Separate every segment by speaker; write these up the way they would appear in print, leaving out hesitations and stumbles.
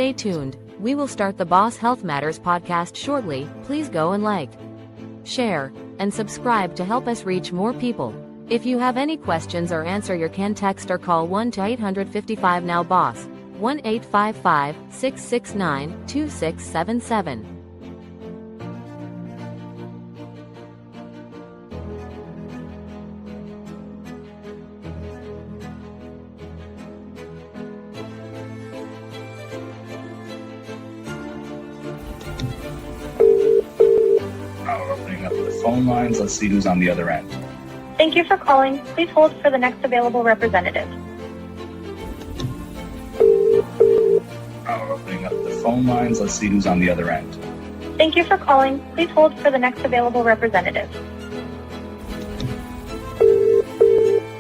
Speaker 1: Stay tuned. We will start the Boss Health Matters podcast shortly. Please go and like, share, and subscribe to help us reach more people. If you have any questions or answer, you can text or call 1-855-NOW-BOSS, 1-855-669-2677.
Speaker 2: Opening up the phone lines. Let's see who's on the other end.
Speaker 3: Thank you for calling. Please hold for the next available representative.
Speaker 2: Opening up the phone lines. Let's see who's on the other end.
Speaker 3: Thank you for calling. Please hold for the next available representative.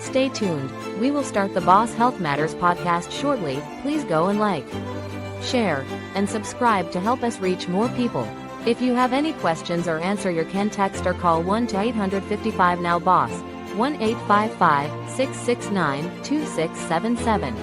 Speaker 1: Stay tuned. We will start the Boss Health Matters podcast shortly. Please go and like, share, and subscribe to help us reach more people. If you have any questions or answer, you can text or call 1-855-NOW-BOSS, 1-855-669-2677.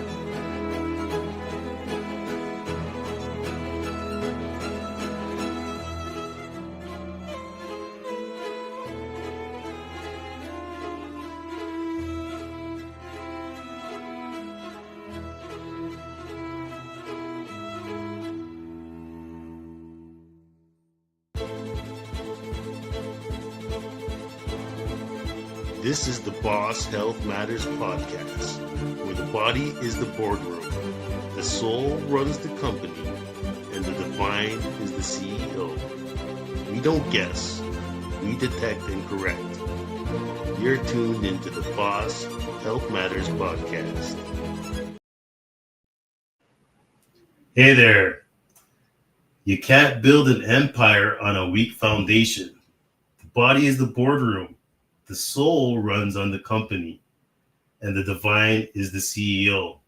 Speaker 4: This is the Boss Health Matters podcast, where the body is the boardroom, the soul runs the company, and the divine is the CEO. We don't guess, we detect and correct. You're tuned into the Boss Health Matters podcast. Hey there. You can't build an empire on a weak foundation. The body is the boardroom. The soul runs on the company, and the divine is the CEO.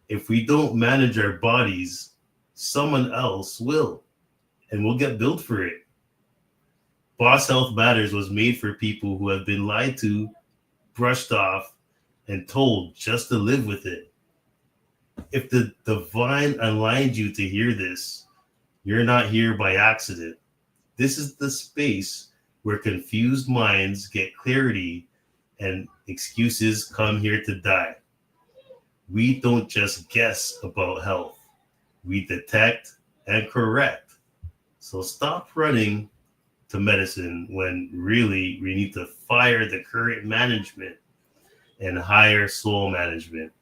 Speaker 4: If we don't manage our bodies, someone else will, and we'll get billed for it. Boss Health Matters was made for people who have been lied to, brushed off, and told just to live with it. If the divine aligned you to hear this, you're not here by accident. This is the space where confused minds get clarity and excuses come here to die. We don't just guess about health. We detect and correct. So stop running to medicine when really we need to fire the current management and hire soul management.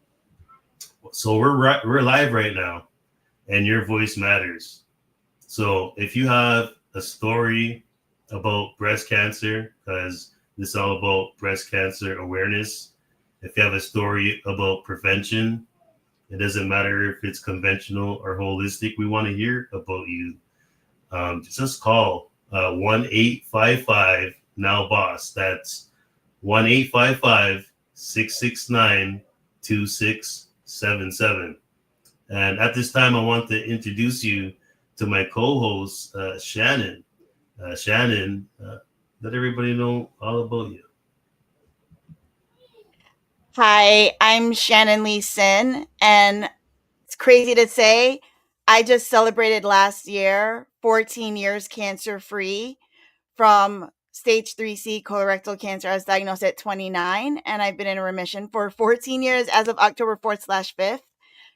Speaker 4: So we're live right now, and your voice matters. So if you have a story about breast cancer, because this is all about breast cancer awareness. If you have a story about prevention, it doesn't matter if it's conventional or holistic, we want to hear about you. Just call 1-855-NOW-BOSS. That's 1-855-669-2677. And at this time, I want to introduce you to my co-host, Shannon. Shannon, let everybody know all about you.
Speaker 5: Hi, I'm Shannon Lee Sin, and it's crazy to say, I just celebrated last year 14 years cancer-free from stage 3C colorectal cancer. I was diagnosed at 29, and I've been in remission for 14 years as of October 4th/5th.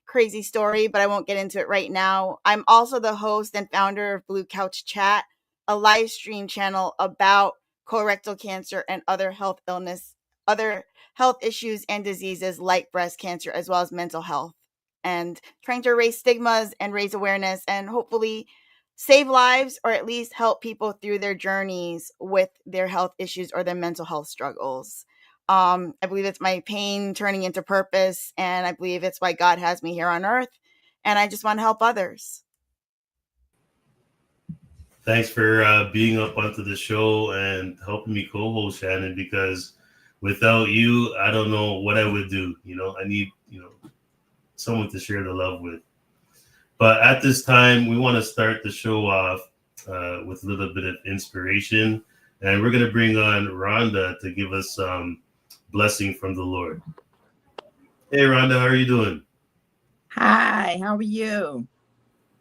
Speaker 5: Crazy story, but I won't get into it right now. I'm also the host and founder of Blue Couch Chat, a live stream channel about colorectal cancer and other health issues and diseases like breast cancer, as well as mental health, and trying to erase stigmas and raise awareness and hopefully save lives, or at least help people through their journeys with their health issues or their mental health struggles. I believe it's my pain turning into purpose, and I believe it's why God has me here on earth, and I just want to help others.
Speaker 4: Thanks for being up onto the show and helping me co-host, Shannon, because without you, I don't know what I would do. I need, someone to share the love with. But at this time, we want to start the show off with a little bit of inspiration. And we're going to bring on Rhonda to give us some blessing from the Lord. Hey, Rhonda, how are you doing?
Speaker 6: Hi, how are you?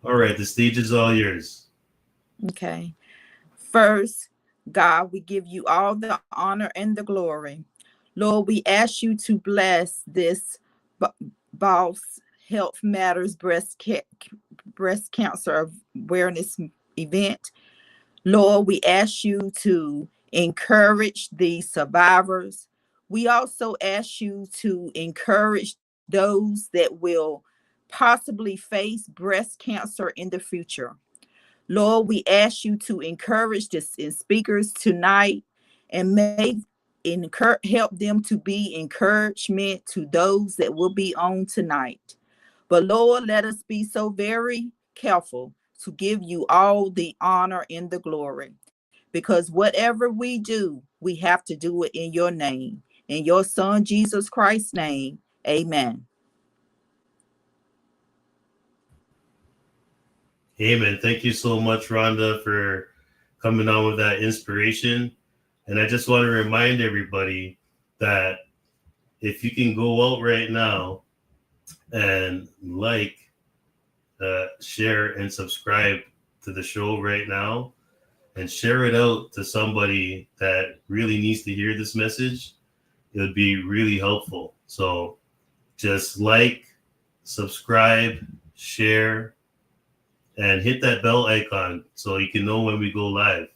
Speaker 4: All right, the stage is all yours.
Speaker 6: Okay. First, God, we give you all the honor and the glory. Lord, we ask you to bless this Boss Health Matters breast cancer awareness event. Lord, we ask you to encourage the survivors. We also ask you to encourage those that will possibly face breast cancer in the future. Lord, we ask you to encourage the speakers tonight and help them to be encouragement to those that will be on tonight. But Lord, let us be so very careful to give you all the honor and the glory. Because whatever we do, we have to do it in your name. In your son Jesus Christ's name. Amen.
Speaker 4: Amen. Thank you so much, Rhonda, for coming on with that inspiration. And I just want to remind everybody that if you can go out right now and share, and subscribe to the show right now, and share it out to somebody that really needs to hear this message, it would be really helpful. So just subscribe, share, and hit that bell icon so you can know when we go live.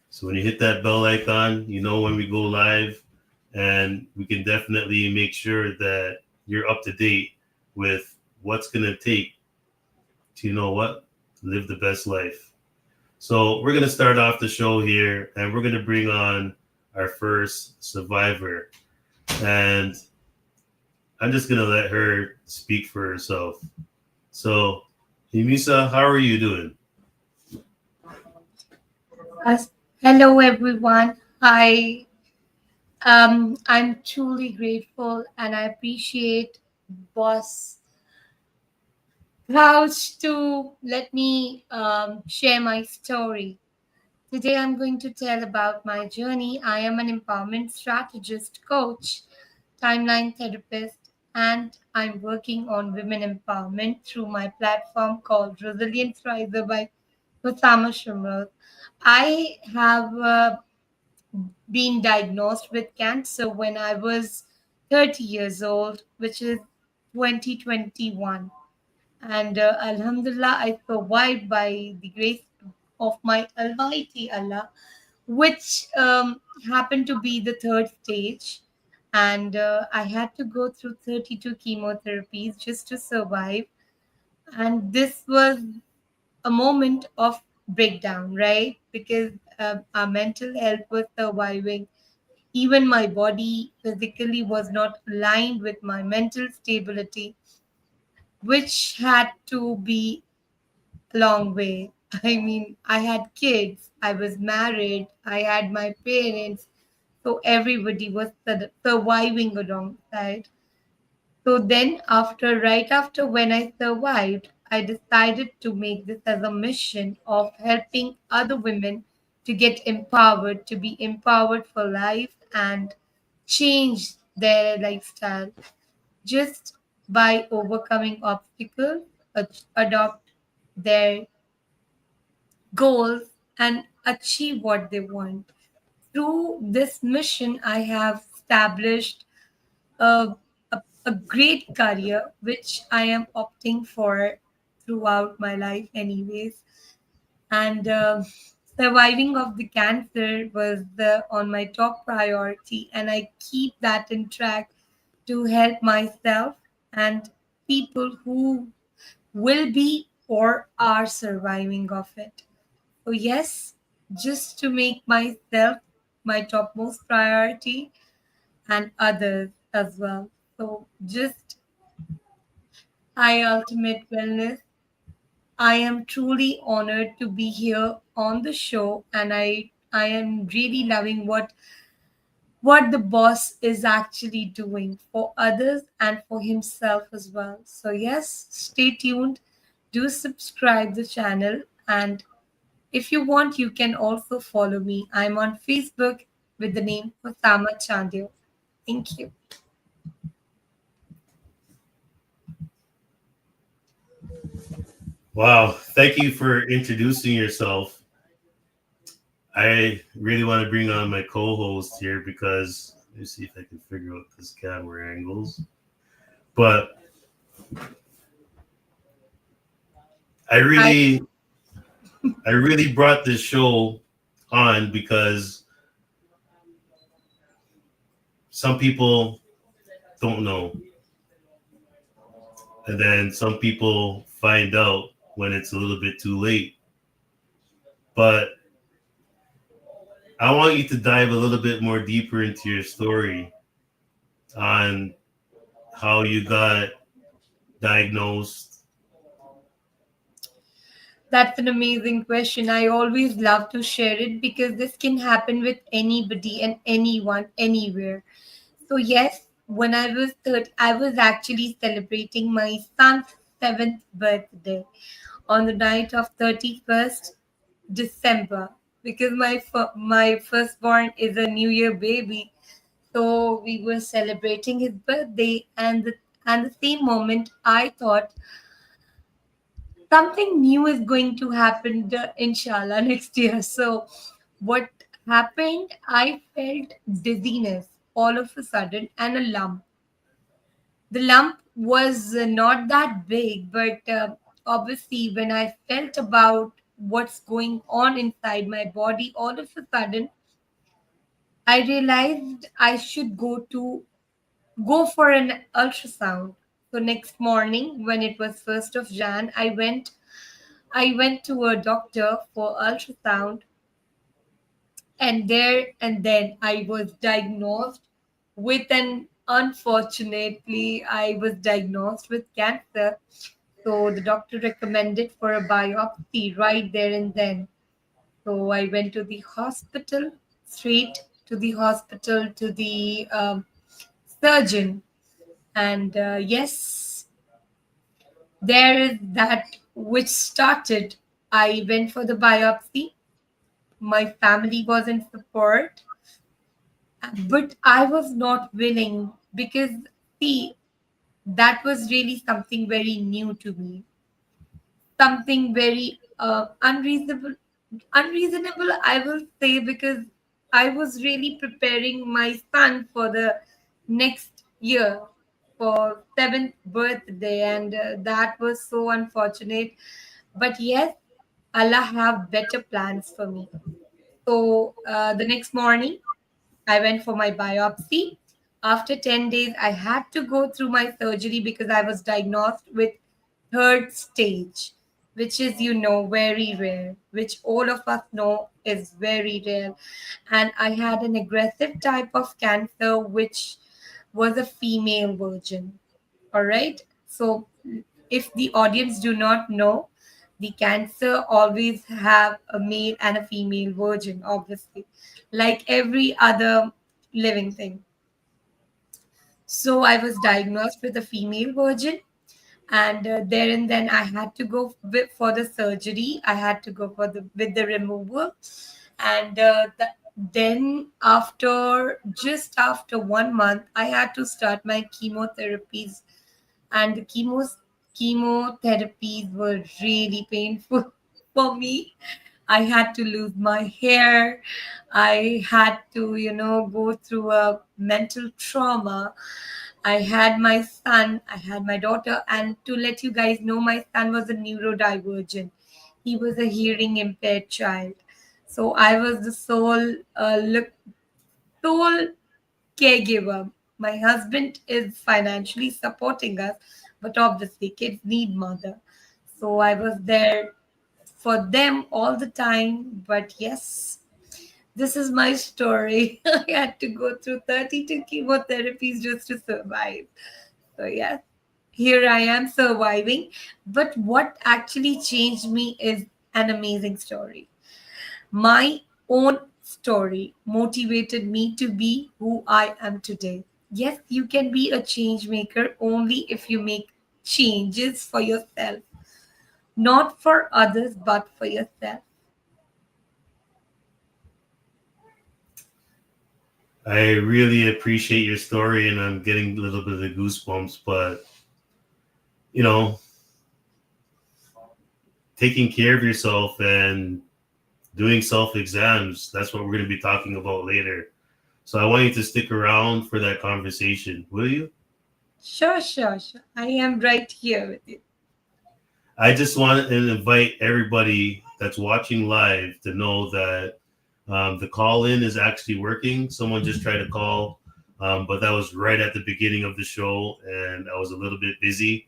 Speaker 4: So when you hit that bell icon, you know when we go live, and we can definitely make sure that you're up to date with what's going to take to, live the best life. So we're going to start off the show here, and we're going to bring on our first survivor. And I'm just going to let her speak for herself. So, Himisa, how are you doing?
Speaker 7: As- Hello, everyone. I'm truly grateful and I appreciate Boss Couch to let me share my story. Today, I'm going to tell about my journey. I am an empowerment strategist, coach, timeline therapist, and I'm working on women empowerment through my platform called Resilience Riser by Osama Shamral. I have been diagnosed with cancer when I was 30 years old, which is 2021. And Alhamdulillah, I survived by the grace of my Almighty Allah, which happened to be the third stage. And I had to go through 32 chemotherapies just to survive. And this was a moment of breakdown, right? Because our mental health was surviving. Even my body physically was not aligned with my mental stability, which had to be a long way. I mean, I had kids, I was married, I had my parents, so everybody was surviving alongside. So then, right after when I survived, I decided to make this as a mission of helping other women to get empowered, to be empowered for life and change their lifestyle just by overcoming obstacles, adopt their goals, and achieve what they want. Through this mission, I have established a, a great career, which I am opting for throughout my life, anyways. And surviving of the cancer was on my top priority, and I keep that in track to help myself and people who will be or are surviving of it. So, yes, just to make myself my topmost priority and others as well. So, just I Ultimate Wellness. I am truly honored to be here on the show, and I am really loving what the boss is actually doing for others and for himself as well. So yes, stay tuned. Do subscribe the channel, and if you want, you can also follow me. I'm on Facebook with the name Osama Chandio. Thank you.
Speaker 4: Wow. Thank you for introducing yourself. I really want to bring on my co-host here because let me see if I can figure out this camera angles. But I
Speaker 7: I
Speaker 4: really, I really brought this show on because some people don't know, and then some people find out when it's a little bit too late. But I want you to dive a little bit more deeper into your story on how you got diagnosed.
Speaker 7: That's an amazing question. I always love to share it because this can happen with anybody and anyone, anywhere. So yes, when I was third, I was actually celebrating my son's seventh birthday on the night of 31st December because my firstborn is a New Year baby. So we were celebrating his birthday, and the same moment I thought something new is going to happen, inshallah, next year. So what happened? I felt dizziness all of a sudden and a lump. The lump was not that big, but obviously, when I felt about what's going on inside my body, all of a sudden, I realized I should go for an ultrasound. So next morning, when it was 1st of Jan, I went to a doctor for ultrasound, and there and then I was diagnosed with an unfortunately I was diagnosed with cancer. So the doctor recommended for a biopsy right there and then. So I went to the hospital, straight to the hospital, to the surgeon, and yes, there is that which started. I went for the biopsy. My family was in support, but I was not willing because, see, that was really something very new to me, something very unreasonable, I will say, because I was really preparing my son for the next year for seventh birthday, and that was so unfortunate. But yes, Allah have better plans for me. So the next morning, I went for my biopsy. After 10 days, I had to go through my surgery because I was diagnosed with third stage, which is, very rare, which all of us know is very rare. And I had an aggressive type of cancer, which was a female version. All right. So if the audience do not know, the cancer always have a male and a female version, obviously, like every other living thing. So I was diagnosed with a female version, and there and then I had to go for the surgery. I had to go for the with the removal, and then after 1 month, I had to start my chemotherapies, and the chemotherapies were really painful for me. I had to lose my hair. I had to, go through a mental trauma. I had my son, I had my daughter, and to let you guys know, my son was a neurodivergent. He was a hearing impaired child. So I was the sole caregiver. My husband is financially supporting us, but obviously kids need mother. So I was there for them all the time. But yes, this is my story. I had to go through 32 chemotherapies just to survive. So yes, here I am surviving. But what actually changed me is an amazing story. My own story motivated me to be who I am today. Yes, you can be a change maker only if you make changes for yourself, not for others, but for yourself.
Speaker 4: I really appreciate your story, and I'm getting a little bit of the goosebumps. But you know, taking care of yourself and doing self-exams. That's what we're going to be talking about later. So I want you to stick around for that conversation, will you?
Speaker 7: Sure, sure, sure. I am right here with you.
Speaker 4: I just want to invite everybody that's watching live to know that the call in is actually working. Someone just tried to call, but that was right at the beginning of the show, and I was a little bit busy.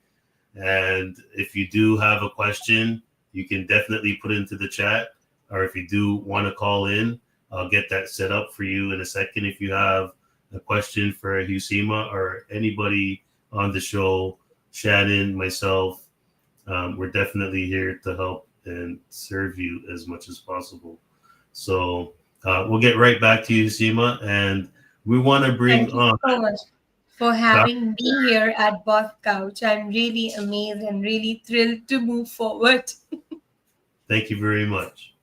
Speaker 4: And if you do have a question, you can definitely put it into the chat. Or if you do want to call in, I'll get that set up for you in a second. If you have a question for Husima or anybody on the show, Shannon, myself, we're definitely here to help and serve you as much as possible. So we'll get right back to you, Husima, and we want to bring
Speaker 7: Thank you
Speaker 4: on
Speaker 7: so much for
Speaker 4: Doc.
Speaker 7: having me here at Boss Couch. I'm really amazed and really thrilled to move forward.
Speaker 4: Thank you very much.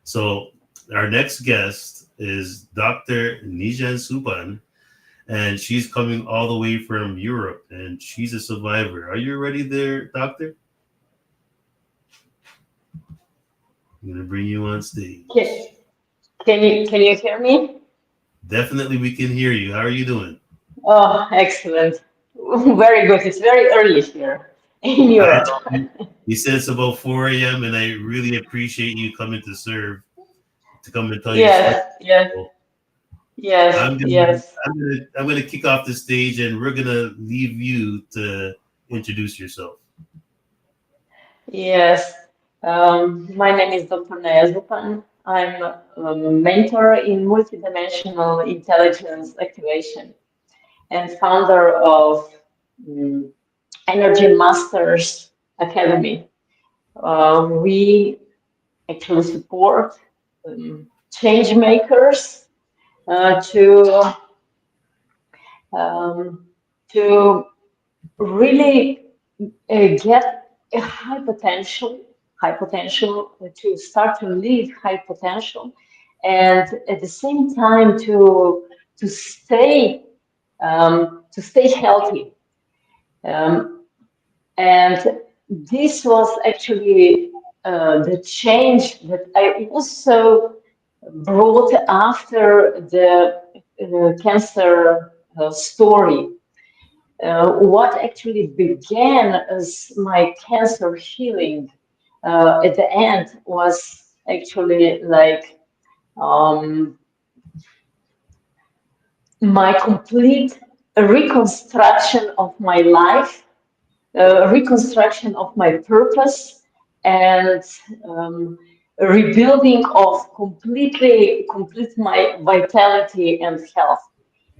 Speaker 4: So our next guest is Dr. Nijan Suban, and she's coming all the way from Europe, and she's a survivor. Are you ready there, doctor? I'm gonna bring you on stage.
Speaker 8: Can, can you hear me?
Speaker 4: Definitely, we can hear you. How are you doing?
Speaker 8: Oh, excellent. Very good. It's very early here in
Speaker 4: I,
Speaker 8: Europe.
Speaker 4: you said it's about 4 a.m., and I really appreciate you coming to serve, to come and tell your story.
Speaker 8: Yes, yes,
Speaker 4: So
Speaker 8: yes,
Speaker 4: I'm gonna,
Speaker 8: yes,
Speaker 4: I'm gonna kick off the stage, and we're gonna leave you to introduce yourself.
Speaker 8: yes. My name is Dr. Naya Zupan. I'm a mentor in multidimensional intelligence activation and founder of um, Energy Masters Academy. We actually support change makers to um, to really get a high potential to start to live high potential, and at the same time to stay healthy. Um, and this was actually the change that I also brought after the cancer story. What actually began as my cancer healing at the end was actually like um, my complete reconstruction of my life, reconstruction of my purpose, and rebuilding of complete my vitality and health.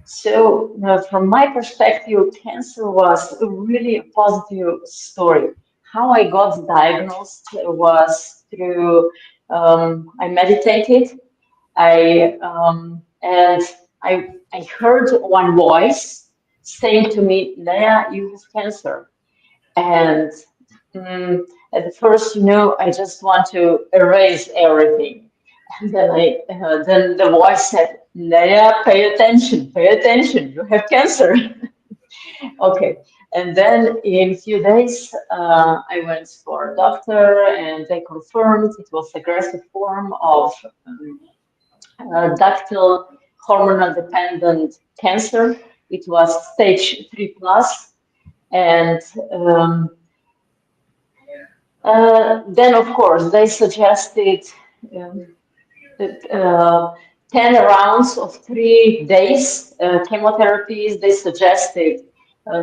Speaker 8: So, from my perspective, cancer was really a positive story. How I got diagnosed was through I meditated. And I heard one voice saying to me, "Leah, you have cancer." And mm, at first, I just want to erase everything. And then the voice said, "Naya, pay attention, you have cancer." Okay. And then in a few days, I went for a doctor and they confirmed it was aggressive form of ductal hormonal dependent cancer. It was stage 3 plus. And then, of course, they suggested um, 10 rounds of 3 days chemotherapies. They suggested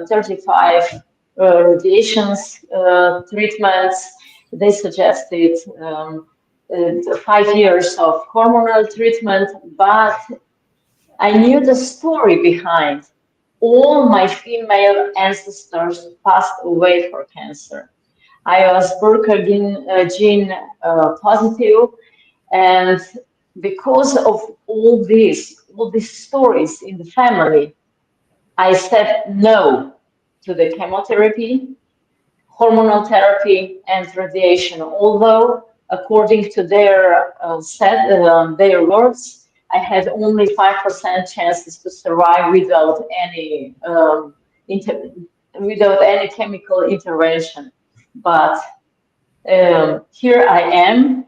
Speaker 8: 35 radiations treatments. They suggested 5 years of hormonal treatment, but I knew the story behind. All my female ancestors passed away for cancer. I was BRCA gene positive, and because of all these stories in the family, I said no to the chemotherapy, hormonal therapy, and radiation. Although, according to their words, I had only 5% chances to survive inter- without any chemical intervention. But here I am.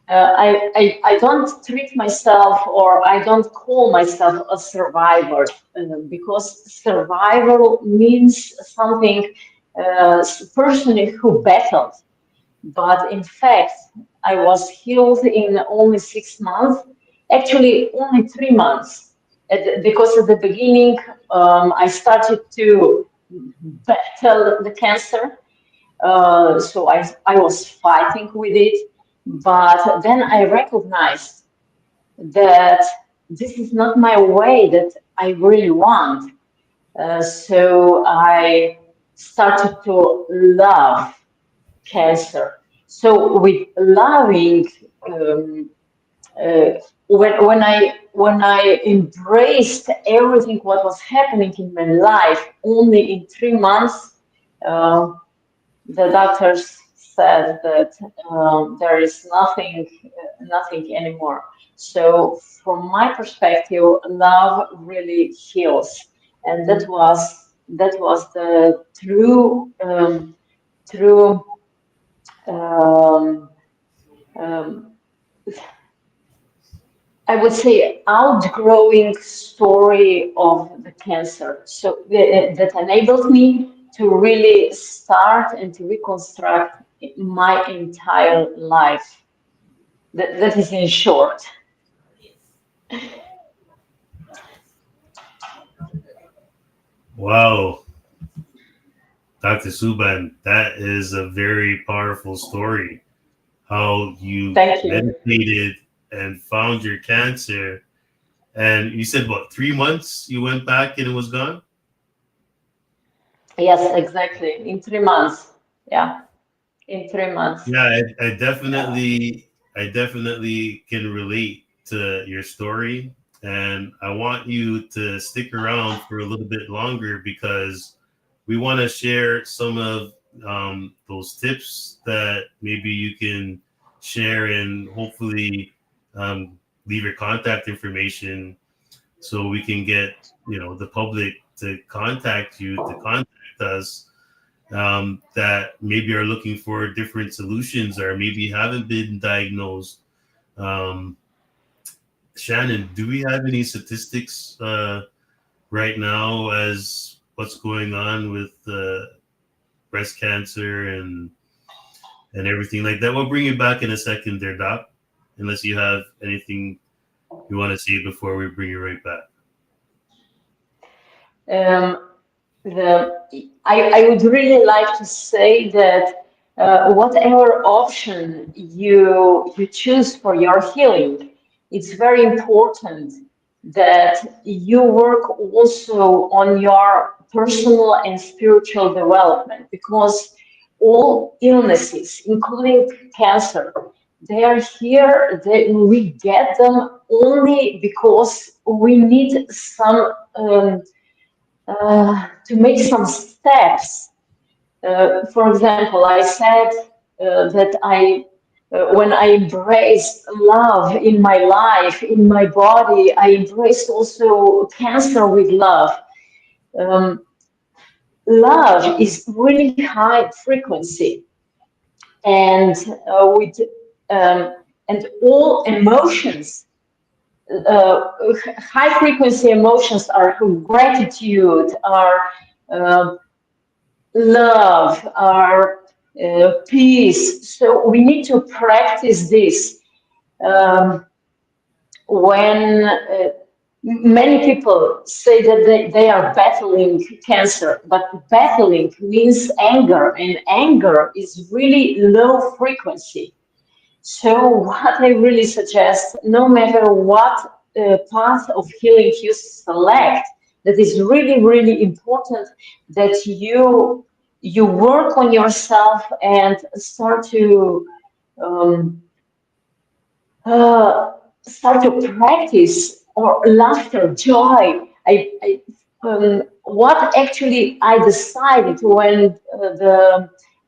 Speaker 8: I don't treat myself or I don't call myself a survivor because survival means something, person who battled. But in fact, I was healed in only 6 months, actually only 3 months. Because at the beginning, I started to battle the cancer. So I was fighting with it. But then I recognized that this is not my way that I really want. So I started to love cancer. So with loving, um, uh, when I embraced everything what was happening in my life, only in 3 months, uh, the doctors said that there is nothing anymore. So from my perspective, love really heals, and that was the true um, um, I would say outgrowing story of the cancer. So that enabled me to really start and to reconstruct my entire life. That is in short.
Speaker 4: Wow, Dr. Suban, that is a very powerful story. How you
Speaker 8: Thank you.
Speaker 4: meditated and found your cancer. And you said, what, 3 months you went back and it was gone?
Speaker 8: Yes, exactly. In 3 months. Yeah, in 3 months.
Speaker 4: Yeah, I definitely can relate to your story. And I want you to stick around for a little bit longer because we want to share some of those tips that maybe you can share and hopefully um, leave your contact information so we can get the public to contact you to contact us that maybe are looking for different solutions or maybe haven't been diagnosed. um, Shannon, do we have any statistics right now as what's going on with breast cancer and everything like that? We'll bring you back in a second there, Doc, unless you have anything you want to say before we bring you right back.
Speaker 8: Um, I would really like to say that whatever option you choose for your healing, it's very important that you work also on your personal and spiritual development because all illnesses, including cancer, they are here. We get them only because we need some. To make some steps. For example, I said that when I embraced love in my life, in my body, I embraced also cancer with love. Um, Love is really high frequency, and with and all emotions uh, high frequency emotions are gratitude, are uh, love, our peace. So we need to practice this. Um, when many people say that they are battling cancer, but battling means anger, and anger is really low frequency. So what I really suggest, no matter what path of healing you select, that is really, really important that you work on yourself and um, uh, start to practice or laughter, joy. What actually I decided when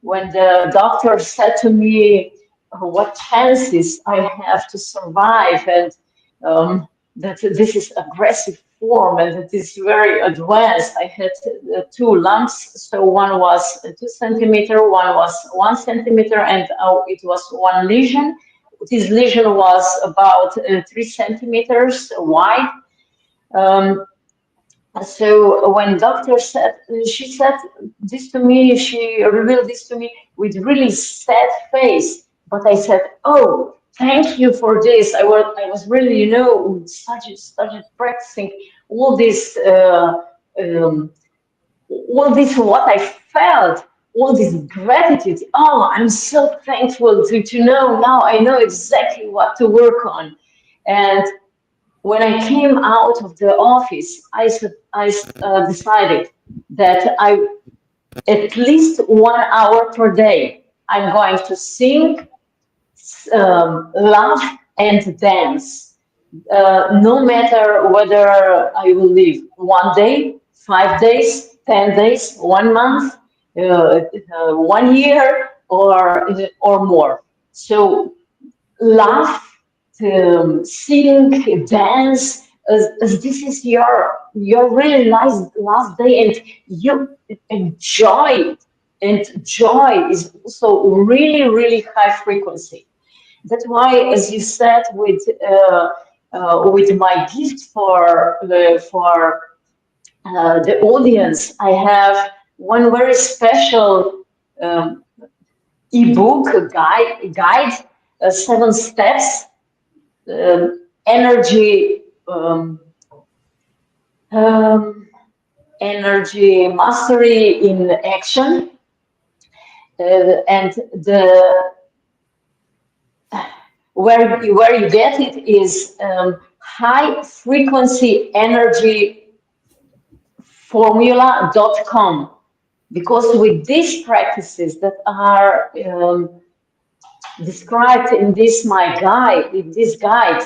Speaker 8: the doctor said to me what chances I have to survive and that this is aggressive form and it is very advanced. I had two lumps, so one was 2 centimeter, one was 1 centimeter, and it was one lesion. This lesion was about 3 centimeters wide. Um, so when doctor said, she said this to me, she revealed this to me with really sad face. But I said, "Oh, thank you for this." I was really, started practicing all this, um, all this what I felt, all this gratitude. Oh, I'm so thankful to know now. I know exactly what to work on, and when I came out of the office, I decided that I at least 1 hour per day I'm going to sing, laugh, and dance. No matter whether I will live 1 day, 5 days, 10 days, 1 month, 1 year, or more. So laugh, sing, dance, as this is your really last day, and you enjoy it. And joy is also really high frequency. That's why, as you said, with my gift for the audience, I have one very special um, ebook guide, 7 steps, energy, um, energy mastery in action, and the where you get it is high frequency energy formula.com, because with these practices that are described in this guide,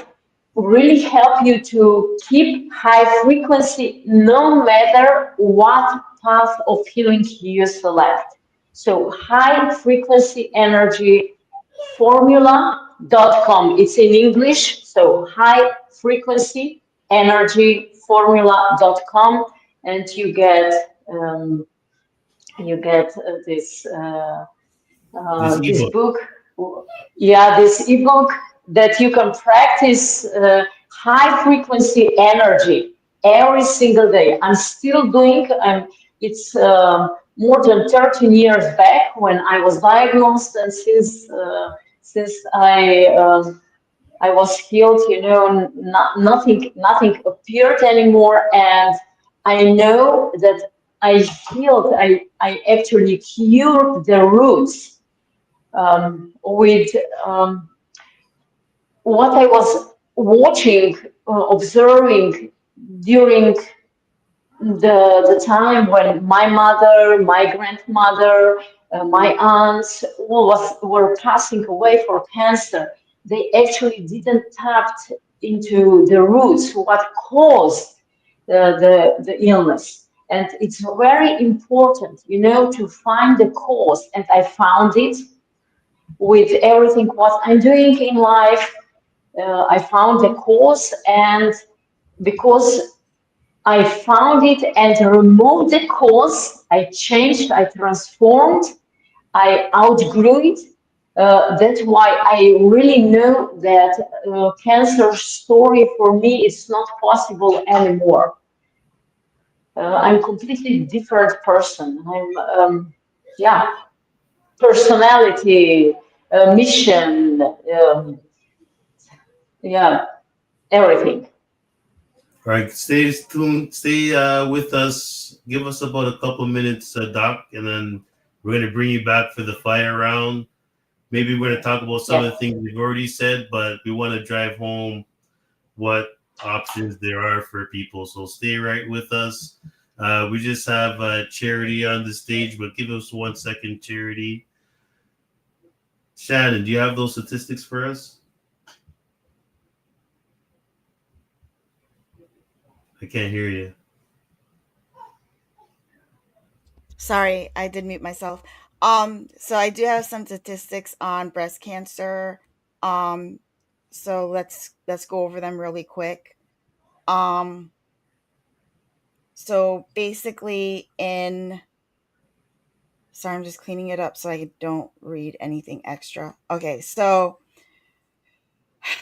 Speaker 8: really help you to keep high frequency no matter what path of healing you select. So high frequency energy formula.com. It's in English, so high frequency energy formula.com, and you get
Speaker 4: This
Speaker 8: this
Speaker 4: ebook.
Speaker 8: book, yeah, this ebook that you can practice high frequency energy every single day. I'm still doing, it's more than 13 years back when I was diagnosed, and since I was healed, nothing appeared anymore, and I know that I actually cured the roots with what I was watching, observing during the time when my mother, my grandmother, my aunts were passing away for cancer. They actually didn't tap into the roots, what caused the illness. And it's very important, to find the cause. And I found it with everything what I'm doing in life. I found the cause, and because I found it and removed the cause, I changed, I transformed, I outgrew it. That's why I really know that cancer story for me is not possible anymore. I'm completely different person. Yeah, personality, mission, yeah, everything.
Speaker 4: All right, stay tuned. Stay with us. Give us about a couple minutes, Doc, and then we're going to bring you back for the fire round. Maybe we're going to talk about some of
Speaker 8: Yeah.
Speaker 4: the things we've already said, but we want to drive home what options there are for people. So stay right with us. We just have Charity on the stage, but give us 1 second, Charity. Shannon, do you have those statistics for us? I can't hear you.
Speaker 5: Sorry, I did mute myself. So I do have some statistics on breast cancer. So let's go over them really quick. Um, So basically sorry, I'm just cleaning it up so I don't read anything extra. Okay, so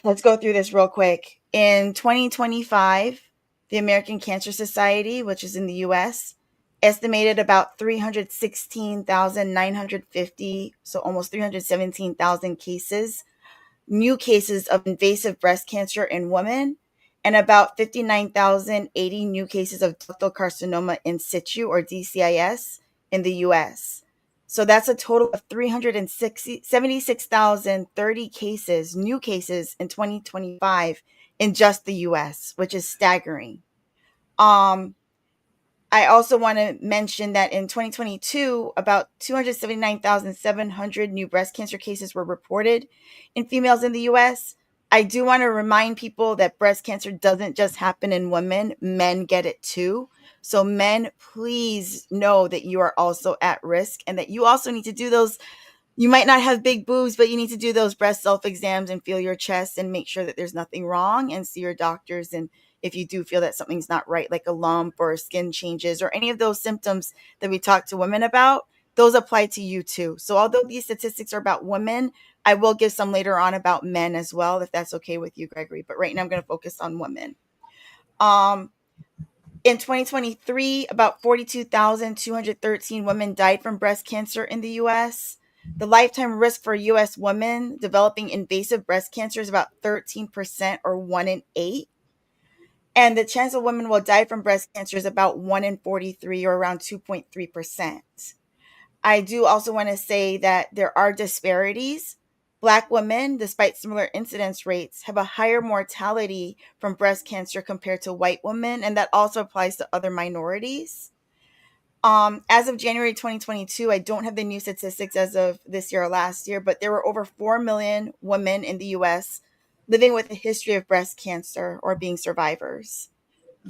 Speaker 5: let's go through this real quick. In 2025, the American Cancer Society, which is in the US, estimated about 316,950, so almost 317,000 new cases of invasive breast cancer in women, and about 59,080 new cases of ductal carcinoma in situ, or DCIS, in the US. So that's a total of 376,030 cases, new cases in 2025 in just the US, which is staggering. I also want to mention that in 2022, about 279,700 new breast cancer cases were reported in females in the US. I do want to remind people that breast cancer doesn't just happen in women, men get it too. So, men, please know that you are also at risk and that you also need to do those. You might not have big boobs, but you need to do those breast self exams and feel your chest and make sure that there's nothing wrong and see your doctors. And if you do feel that something's not right, like a lump or skin changes or any of those symptoms that we talk to women about, those apply to you too. So although these statistics are about women, I will give some later on about men as well, if that's okay with you, Gregory. But right now I'm going to focus on women. In 2023, about 42,213 women died from breast cancer in the US. The lifetime risk for US women developing invasive breast cancer is about 13%, or 1 in 8. And the chance of women will die from breast cancer is about 1 in 43, or around 2.3%. I do also want to say that there are disparities. Black women, despite similar incidence rates, have a higher mortality from breast cancer compared to white women, and that also applies to other minorities. As of January 2022, I don't have the new statistics as of this year or last year, but there were over 4 million women in the US living with a history of breast cancer or being survivors.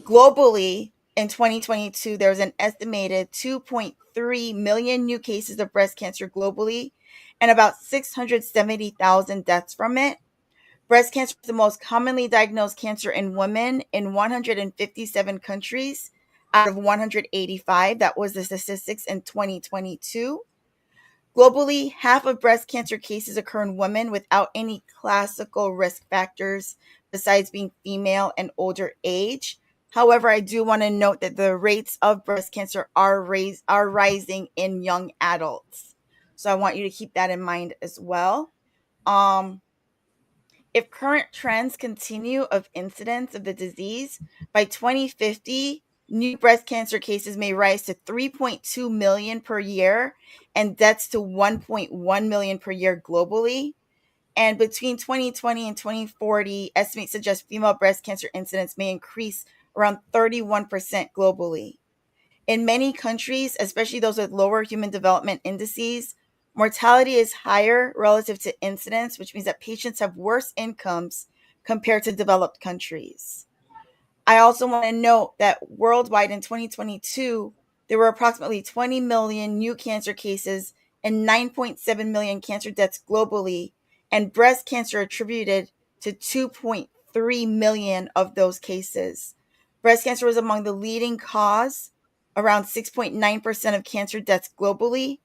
Speaker 5: Globally, in 2022, there was an estimated 2.3 million new cases of breast cancer globally and about 670,000 deaths from it. Breast cancer is the most commonly diagnosed cancer in women in 157 countries out of 185. That was the statistics in 2022. Globally, half of breast cancer cases occur in women without any classical risk factors besides being female and older age. However, I do want to note that the rates of breast cancer are rising in young adults. So I want you to keep that in mind as well. If current trends continue of incidence of the disease, by 2050, new breast cancer cases may rise to 3.2 million per year and deaths to 1.1 million per year globally. And between 2020 and 2040, estimates suggest female breast cancer incidence may increase around 31% globally. In many countries, especially those with lower human development indices, mortality is higher relative to incidence, which means that patients have worse incomes compared to developed countries. I also want to note that worldwide in 2022, there were approximately 20 million new cancer cases and 9.7 million cancer deaths globally, and breast cancer attributed to 2.3 million of those cases. Breast cancer was among the leading cause, around 6.9% of cancer deaths globally.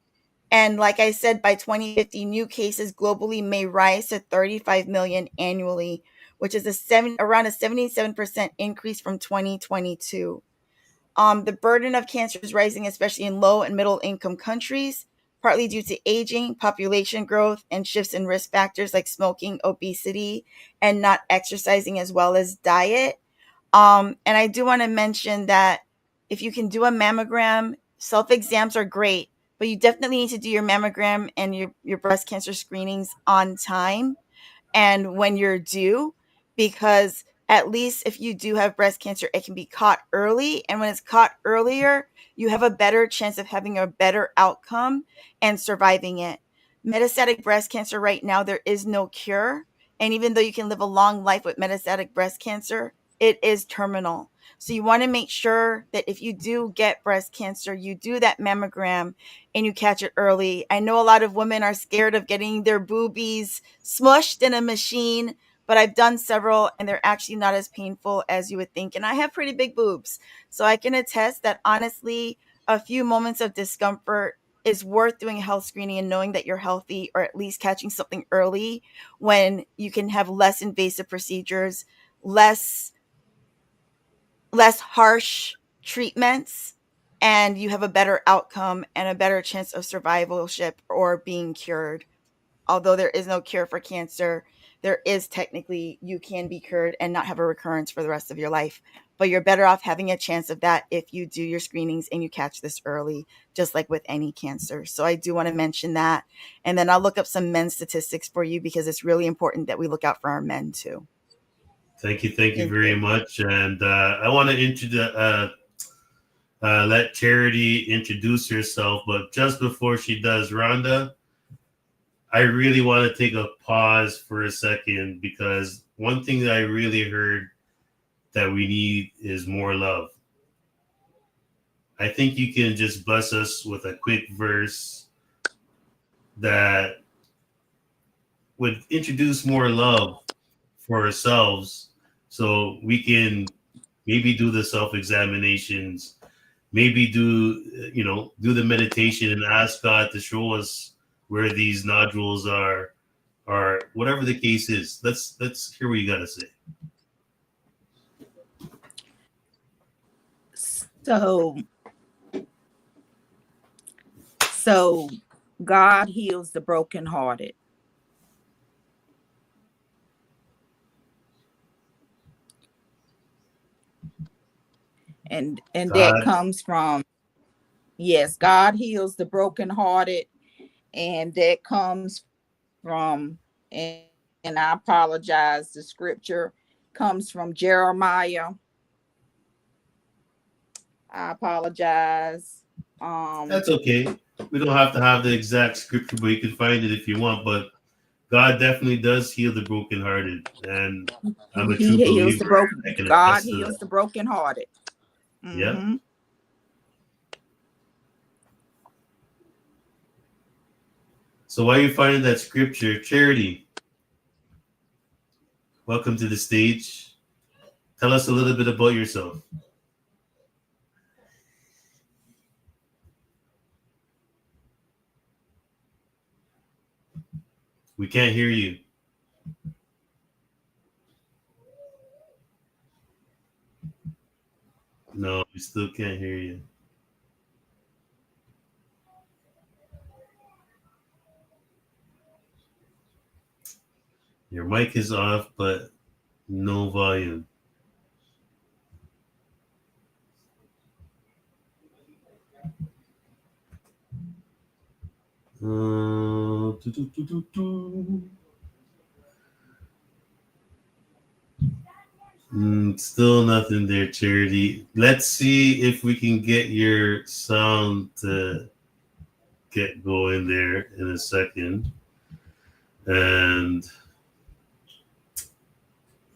Speaker 5: And like I said, by 2050, new cases globally may rise to 35 million annually, which is around a 77% increase from 2022. The burden of cancer is rising, especially in low and middle income countries, partly due to aging, population growth, and shifts in risk factors like smoking, obesity, and not exercising, as well as diet. And I do want to mention that if you can do a mammogram, self exams are great, but you definitely need to do your mammogram and your breast cancer screenings on time and when you're due, because at least if you do have breast cancer, it can be caught early. And when it's caught earlier, you have a better chance of having a better outcome and surviving it. Metastatic breast cancer right now, there is no cure. And even though you can live a long life with metastatic breast cancer, it is terminal. So you want to make sure that if you do get breast cancer, you do that mammogram and you catch it early. I know a lot of women are scared of getting their boobies smushed in a machine, but I've done several and they're actually not as painful as you would think. And I have pretty big boobs. So I can attest that honestly, a few moments of discomfort is worth doing a health screening and knowing that you're healthy, or at least catching something early when you can have less invasive procedures, less harsh treatments, and you have a better outcome and a better chance of survivalship or being cured. Although there is no cure for cancer, there is technically, you can be cured and not have a recurrence for the rest of your life. But you're better off having a chance of that if you do your screenings and you catch this early, just like with any cancer. So I do want to mention that. And then I'll look up some men's statistics for you because it's really important that we look out for our men too.
Speaker 4: Thank you very
Speaker 5: you.
Speaker 4: much. And I want to let Charity introduce herself, but just before she does, Rhonda, I really want to take a pause for a second, because one thing that I really heard that we need is more love. I think you can just bless us with a quick verse that would introduce more love for ourselves, so we can maybe do the self-examinations, maybe do the meditation and ask God to show us where these nodules are, or whatever the case is. Let's hear what you got to say.
Speaker 6: So God heals the brokenhearted. And that comes from, yes, God heals the brokenhearted, and that comes from, and I apologize, the scripture comes from Jeremiah. I apologize.
Speaker 4: That's okay. We don't have to have the exact scripture, but you can find it if you want. But God definitely does heal the brokenhearted, and I'm a true believer.
Speaker 6: God heals the brokenhearted.
Speaker 4: Mm-hmm. Yeah. So while you're finding that scripture, Charity, welcome to the stage. Tell us a little bit about yourself. We can't hear you. No, we still can't hear you. Your mic is off, but no volume. Still nothing there, Charity. Let's see if we can get your sound to get going there in a second. And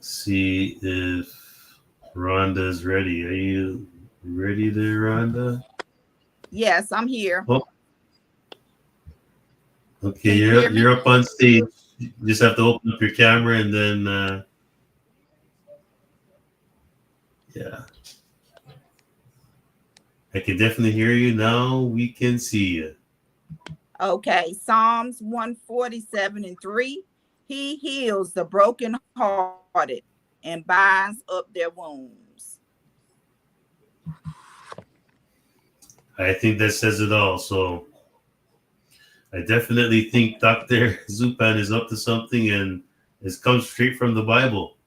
Speaker 4: see if Rhonda's ready. Are you ready there, Rhonda?
Speaker 6: Yes, I'm here.
Speaker 4: Oh. Okay, you're up on stage. You just have to open up your camera and then yeah. I can definitely hear you now. We can see you.
Speaker 6: Okay, Psalms 147:3. He heals the brokenhearted and binds up their wounds.
Speaker 4: I think that says it all. So I definitely think Dr. Zupan is up to something, and it comes straight from the Bible.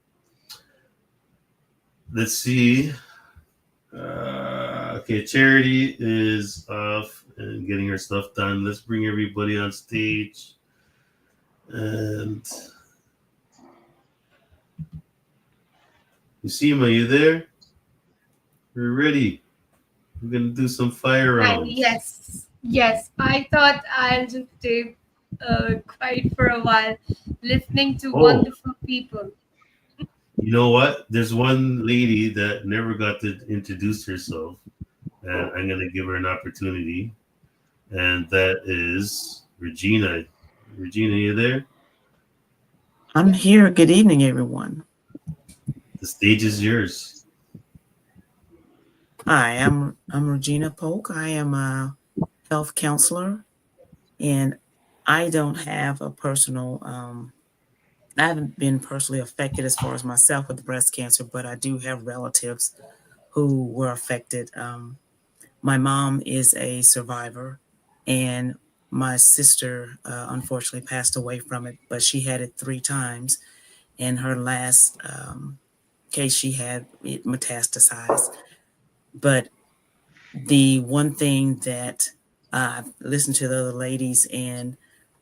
Speaker 4: Let's see. Okay, Charity is off and getting her stuff done. Let's bring everybody on stage. And Usima, are you there? We're ready. We're going to do some fire rounds.
Speaker 7: Yes. I thought I'll just stay quiet for a while, listening to wonderful people.
Speaker 4: You know what? There's one lady that never got to introduce herself, and I'm going to give her an opportunity, and that is Regina. Regina, you there?
Speaker 9: I'm here. Good evening, everyone.
Speaker 4: The stage is yours.
Speaker 9: Hi, I'm Regina Polk. I am a health counselor, and I don't have a personal. I haven't been personally affected as far as myself with breast cancer, but I do have relatives who were affected. My mom is a survivor, and my sister unfortunately passed away from it, but she had it 3 times. And her last case, she had it metastasized. But the one thing that I've listened to the other ladies, and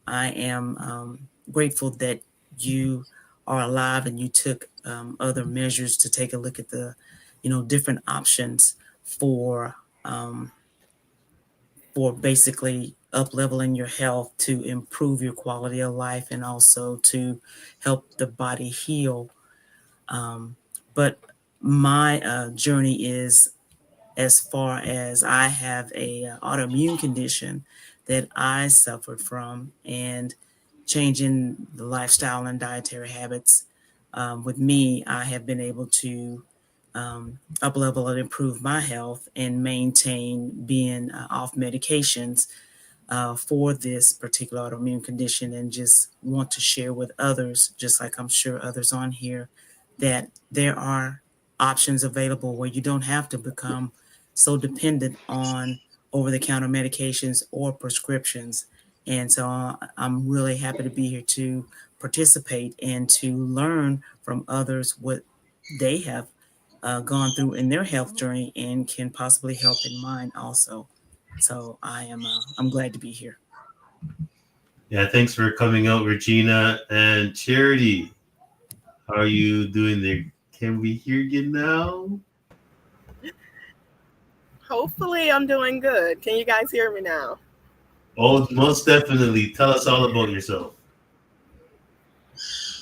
Speaker 9: I am grateful that you are alive and you took other measures to take a look at the, different options for um, for basically up leveling your health to improve your quality of life and also to help the body heal. Um, but my journey is as far as I have a autoimmune condition that I suffered from, and changing the lifestyle and dietary habits. With me, I have been able to up level and improve my health and maintain being off medications for this particular autoimmune condition, and just want to share with others, just like I'm sure others on here, that there are options available where you don't have to become so dependent on over the counter medications or prescriptions. And so I'm really happy to be here to participate and to learn from others what they have gone through in their health journey and can possibly help in mine also. So I'm glad to be here.
Speaker 4: Yeah, thanks for coming out, Regina. And Charity, how are you doing there? Can we hear you now?
Speaker 10: Hopefully, I'm doing good. Can you guys hear me now?
Speaker 4: Oh, most definitely. Tell us all about yourself.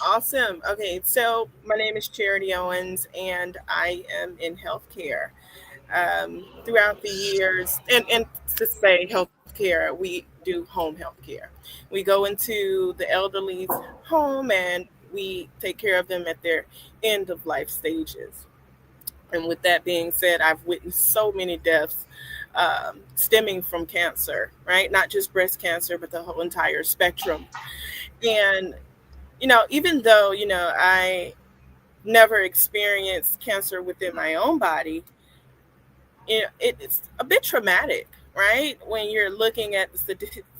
Speaker 10: Awesome. Okay, so my name is Charity Owens, and I am in healthcare. Throughout the years, and to say healthcare, we do home healthcare. We go into the elderly's home and we take care of them at their end of life stages. And with that being said, I've witnessed so many deaths stemming from cancer, right? Not just breast cancer, but the whole entire spectrum. And, even though, I never experienced cancer within my own body, it's a bit traumatic, right? When you're looking at the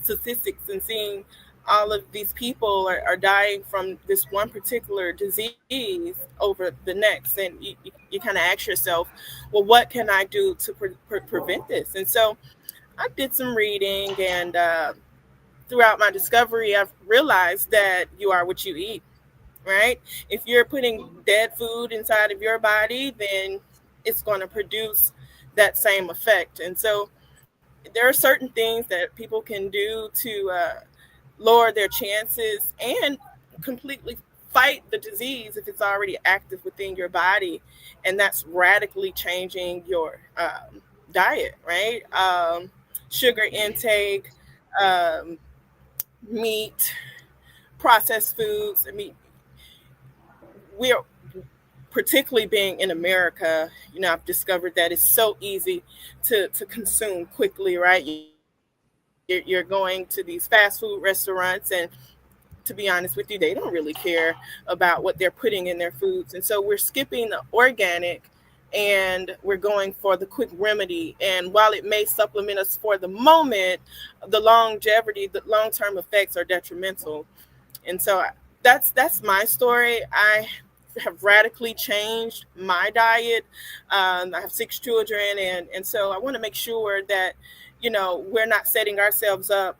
Speaker 10: statistics and seeing all of these people are dying from this one particular disease over the next, and you kind of ask yourself, well, what can I do to prevent this? And so I did some reading, and throughout my discovery, I've realized that you are what you eat, right? If you're putting dead food inside of your body, then it's going to produce that same effect. And so there are certain things that people can do to lower their chances and completely fight the disease if it's already active within your body. And that's radically changing your diet, right? Sugar intake, um, meat, processed foods. I mean, we're particularly being in America, I've discovered that it's so easy to consume quickly, right? You're going to these fast food restaurants, and to be honest with you, they don't really care about what they're putting in their foods. And so we're skipping the organic and we're going for the quick remedy. And while it may supplement us for the moment, the longevity, the long-term effects are detrimental. And so that's my story. I have radically changed my diet. I have 6 children, and so I want to make sure that we're not setting ourselves up,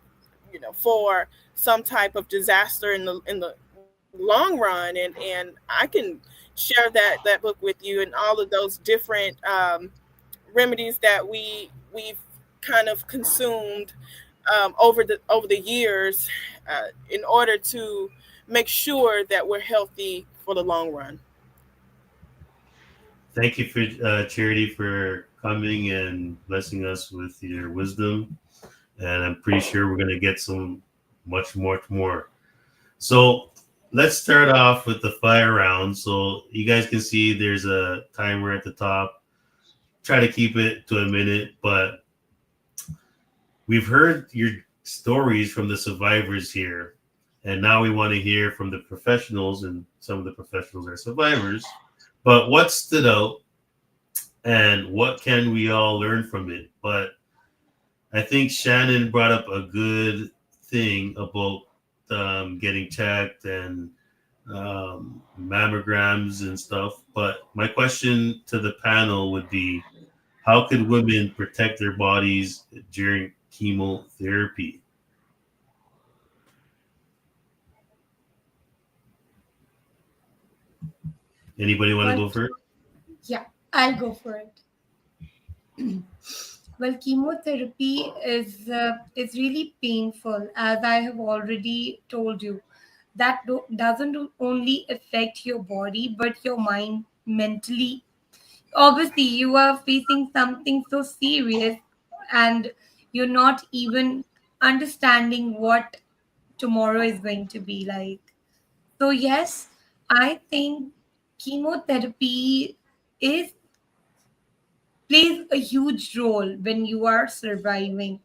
Speaker 10: for some type of disaster in the long run. And I can share that book with you and all of those different remedies that we've kind of consumed over the years in order to make sure that we're healthy for the long run.
Speaker 4: Thank you for Charity for coming and blessing us with your wisdom. And I'm pretty sure we're going to get some much more. So let's start off with the fire round. So you guys can see there's a timer at the top. Try to keep it to a minute, but we've heard your stories from the survivors here, and now we want to hear from the professionals, and some of the professionals are survivors. But what stood out, and what can we all learn from it? But I think Shannon brought up a good thing about getting checked and mammograms and stuff. But my question to the panel would be, how could women protect their bodies during chemotherapy? Anybody want to
Speaker 7: Well,
Speaker 4: go first?
Speaker 7: yeah, I'll go for it. Well, chemotherapy is really painful, as I have already told you. That doesn't only affect your body, but your mind mentally. Obviously, you are facing something so serious, and you're not even understanding what tomorrow is going to be like. So yes, I think chemotherapy is plays a huge role when you are surviving.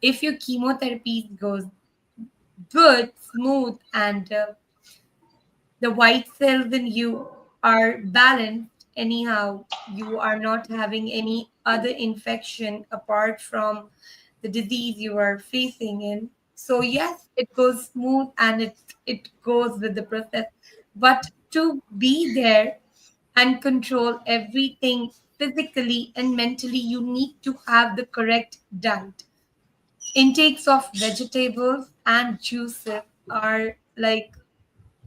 Speaker 7: If your chemotherapy goes good, smooth, and the white cells in you are balanced, anyhow, you are not having any other infection apart from the disease you are facing in. So yes, it goes smooth and it goes with the process. But to be there and control everything physically and mentally, you need to have the correct diet. Intakes of vegetables and juices are like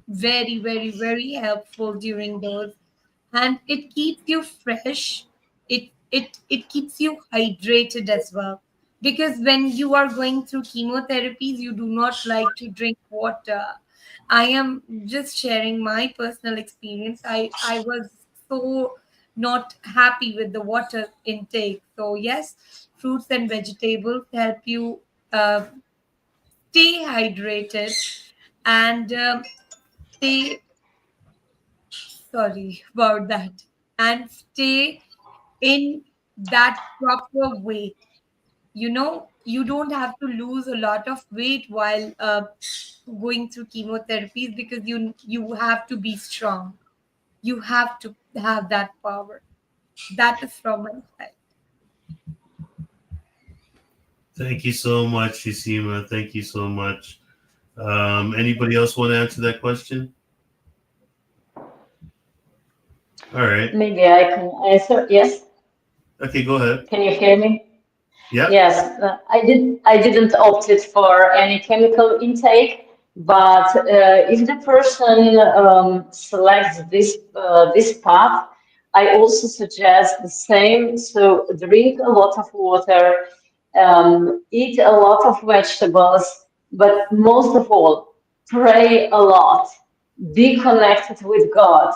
Speaker 7: very, very, very helpful during those, and it keeps you fresh. It keeps you hydrated as well, because when you are going through chemotherapies, you do not like to drink water. I am just sharing my personal experience. I was so not happy with the water intake. So yes, fruits and vegetables help you uh, stay hydrated and stay sorry about that, and stay in that proper weight. You don't have to lose a lot of weight while going through chemotherapies, because you have to be strong. You have to have that power. That is from my side.
Speaker 4: Thank you so much, Shishima. Thank you so much. Anybody else want to answer that question? All right.
Speaker 8: Maybe I can answer. Yes.
Speaker 4: Okay, go ahead.
Speaker 8: Can you hear me?
Speaker 4: Yep.
Speaker 8: Yes, I didn't opt it for any chemical intake, but if the person selects this path, I also suggest the same. So drink a lot of water, eat a lot of vegetables, but most of all, pray a lot. Be connected with God.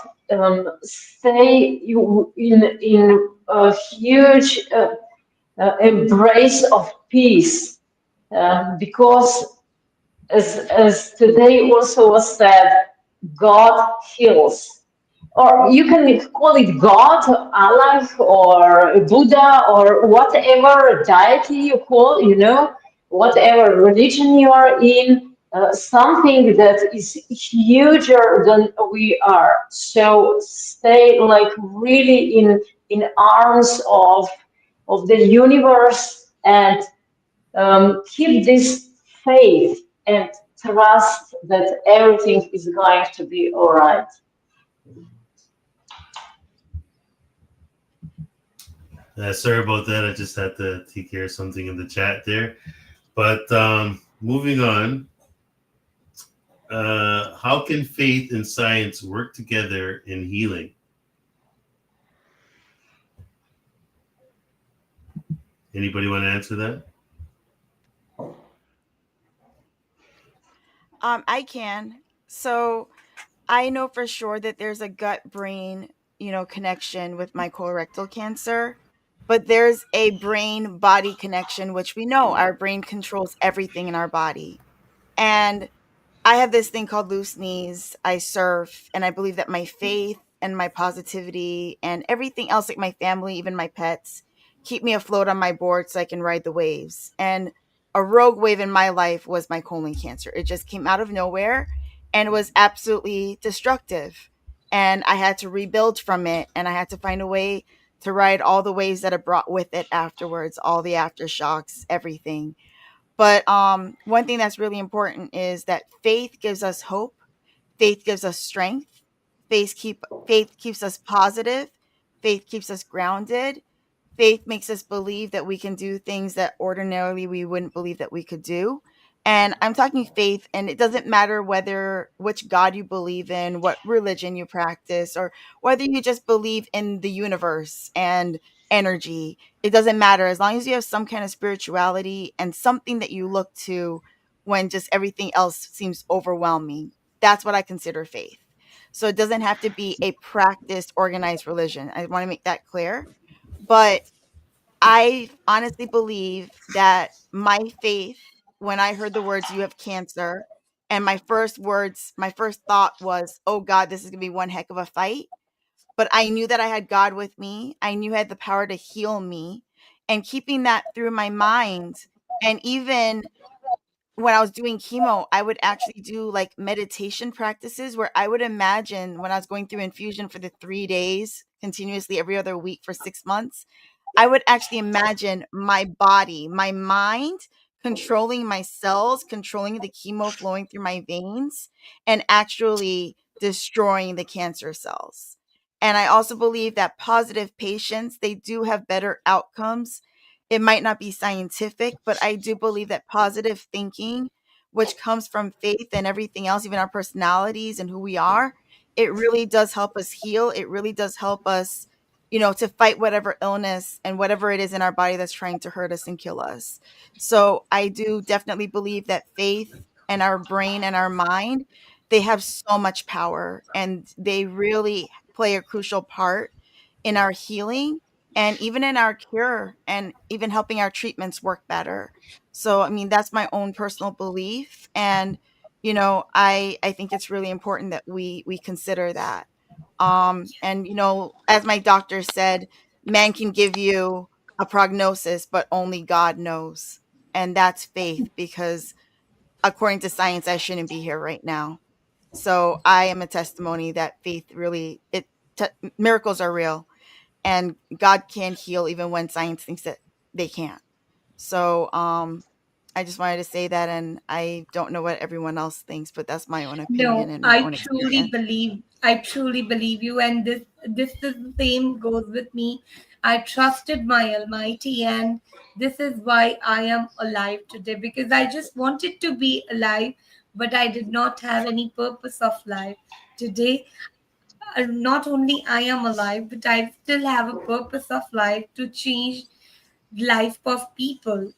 Speaker 8: Stay in a huge embrace of peace, because as today also was said, God heals. Or you can call it God, Allah, or Buddha, or whatever deity you call, whatever religion you are in, something that is huger than we are. So stay like really in arms of the universe, and keep this faith and trust that everything is going to be all right.
Speaker 4: Sorry about that. I just had to take care of something in the chat there. But moving on, how can faith and science work together in healing? Anybody want to answer that?
Speaker 5: I can. So I know for sure that there's a gut brain, connection with my colorectal cancer, but there's a brain body connection, which we know our brain controls everything in our body. And I have this thing called loose knees. I surf, and I believe that my faith and my positivity and everything else, like my family, even my pets, keep me afloat on my board so I can ride the waves. And a rogue wave in my life was my colon cancer. It just came out of nowhere and was absolutely destructive. And I had to rebuild from it, and I had to find a way to ride all the waves that it brought with it afterwards, all the aftershocks, everything. But one thing that's really important is that faith gives us hope, faith gives us strength, faith keeps us positive, faith keeps us grounded, faith makes us believe that we can do things that ordinarily we wouldn't believe that we could do. And I'm talking faith, and it doesn't matter whether which God you believe in, what religion you practice, or whether you just believe in the universe and energy. It doesn't matter as long as you have some kind of spirituality and something that you look to when just everything else seems overwhelming. That's what I consider faith. So it doesn't have to be a practiced, organized religion. I want to make that clear. But I honestly believe that my faith, when I heard the words, "You have cancer," and my first thought was, "Oh God, this is going to be one heck of a fight." But I knew that I had God with me. I knew I had the power to heal me. And keeping that through my mind, and even when I was doing chemo, I would actually do like meditation practices where I would imagine when I was going through infusion for the 3 days continuously every other week for 6 months, I would actually imagine my body, my mind controlling my cells, controlling the chemo flowing through my veins, and actually destroying the cancer cells. And I also believe that positive patients, they do have better outcomes. It might not be scientific, but I do believe that positive thinking, which comes from faith and everything else, even our personalities and who we are, it really does help us heal. It really does help us, to fight whatever illness and whatever it is in our body that's trying to hurt us and kill us. So I do definitely believe that faith and our brain and our mind, they have so much power, and they really play a crucial part in our healing and even in our cure and even helping our treatments work better. So, I mean, that's my own personal belief. And, I think it's really important that we consider that. And, as my doctor said, man can give you a prognosis, but only God knows. And that's faith, because according to science, I shouldn't be here right now. So I am a testimony that faith really, miracles are real, and God can heal even when science thinks that they can't. So I just wanted to say that, and I don't know what everyone else thinks, but that's my own opinion
Speaker 7: No,
Speaker 5: and my
Speaker 7: I
Speaker 5: own
Speaker 7: truly
Speaker 5: experience.
Speaker 7: believe, you, and this is the same goes with me. I trusted my Almighty, and this is why I am alive today, because I just wanted to be alive, but I did not have any purpose of life. Today, not only I am alive, but I still have a purpose of life to change life of people.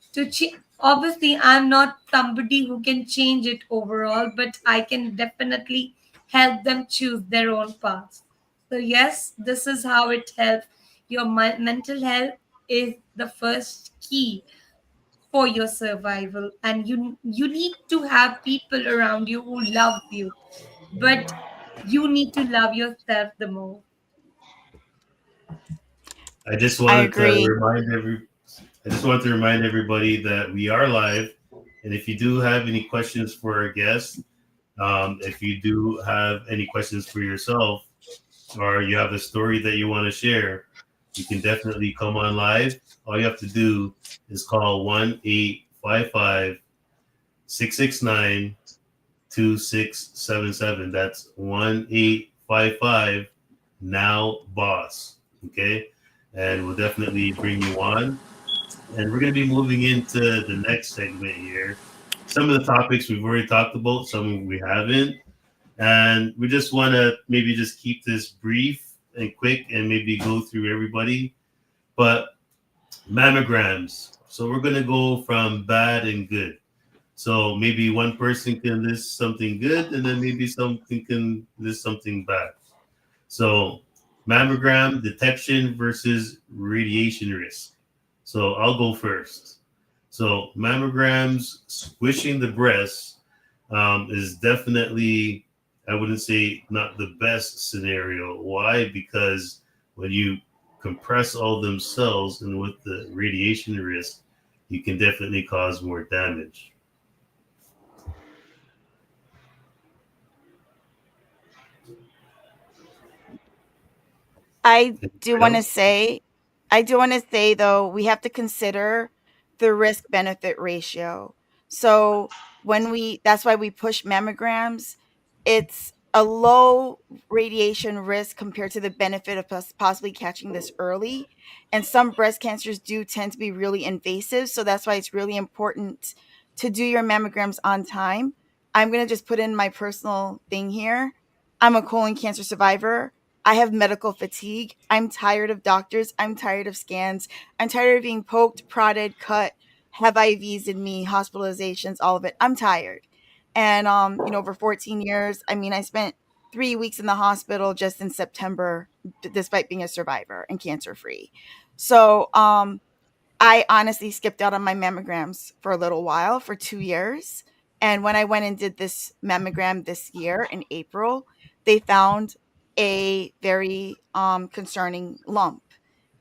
Speaker 7: Obviously, I'm not somebody who can change it overall, but I can definitely help them choose their own paths. So yes, this is how it helps. Your mental health is the first key for your survival, and you need to have people around you who love you, but you need to love yourself the most.
Speaker 4: I just
Speaker 5: I
Speaker 4: wanted to
Speaker 5: agree.
Speaker 4: remind every I just wanted to remind everybody that we are live, and if you do have any questions for our guests, if you do have any questions for yourself, or you have a story that you want to share, you can definitely come on live. All you have to do is call 1-855-669-2677. That's 1-855 now boss. Okay. And we'll definitely bring you on. And we're going to be moving into the next segment here. Some of the topics we've already talked about, some we haven't. And we just want to maybe just keep this brief and quick and maybe go through everybody. But mammograms. So we're going to go from bad and good. So maybe one person can list something good, and then maybe something can list something bad. So mammogram detection versus radiation risk. So I'll go first. So mammograms squishing the breast is definitely, I wouldn't say not the best scenario. Why? Because when you compress all them cells and with the radiation risk, you can definitely cause more damage.
Speaker 5: I do
Speaker 4: Anything
Speaker 5: want to
Speaker 4: else?
Speaker 5: say, though, we have to consider the risk benefit ratio. So that's why we push mammograms. It's a low radiation risk compared to the benefit of possibly catching this early. And some breast cancers do tend to be really invasive. So that's why it's really important to do your mammograms on time. I'm going to just put in my personal thing here. I'm a colon cancer survivor. I have medical fatigue. I'm tired of doctors. I'm tired of scans. I'm tired of being poked, prodded, cut, have IVs in me, hospitalizations, all of it. I'm tired. And over 14 years, I mean, I spent 3 weeks in the hospital just in September, despite being a survivor and cancer free. So, I honestly skipped out on my mammograms for a little while, for 2 years. And when I went and did this mammogram this year in April, they found a very concerning lump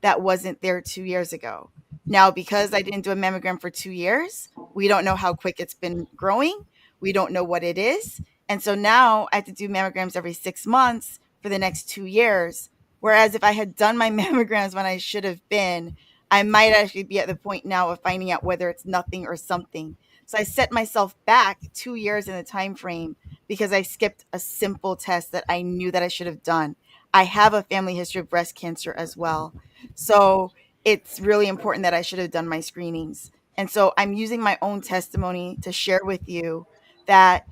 Speaker 5: that wasn't there 2 years ago. Now, because I didn't do a mammogram for 2 years, we don't know how quick it's been growing. We don't know what it is. And so now I have to do mammograms every 6 months for the next 2 years. Whereas if I had done my mammograms when I should have been, I might actually be at the point now of finding out whether it's nothing or something. So I set myself back 2 years in the time frame because I skipped a simple test that I knew that I should have done. I have a family history of breast cancer as well. So it's really important that I should have done my screenings. And so I'm using my own testimony to share with you that,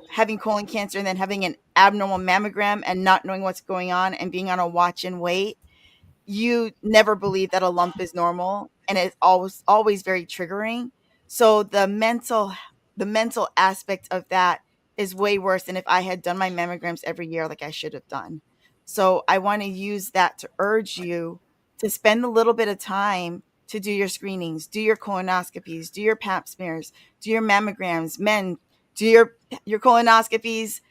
Speaker 5: having colon cancer and then having an abnormal mammogram and not knowing what's going on and being on a watch and wait, you never believe that a lump is normal, and it's always very triggering. So the mental aspect of that is way worse than if I had done my mammograms every year like I should have done. So I want to use that to urge you to spend a little bit of time to do your screenings, do your colonoscopies, do your pap smears, do your mammograms. Men, do your colonoscopies,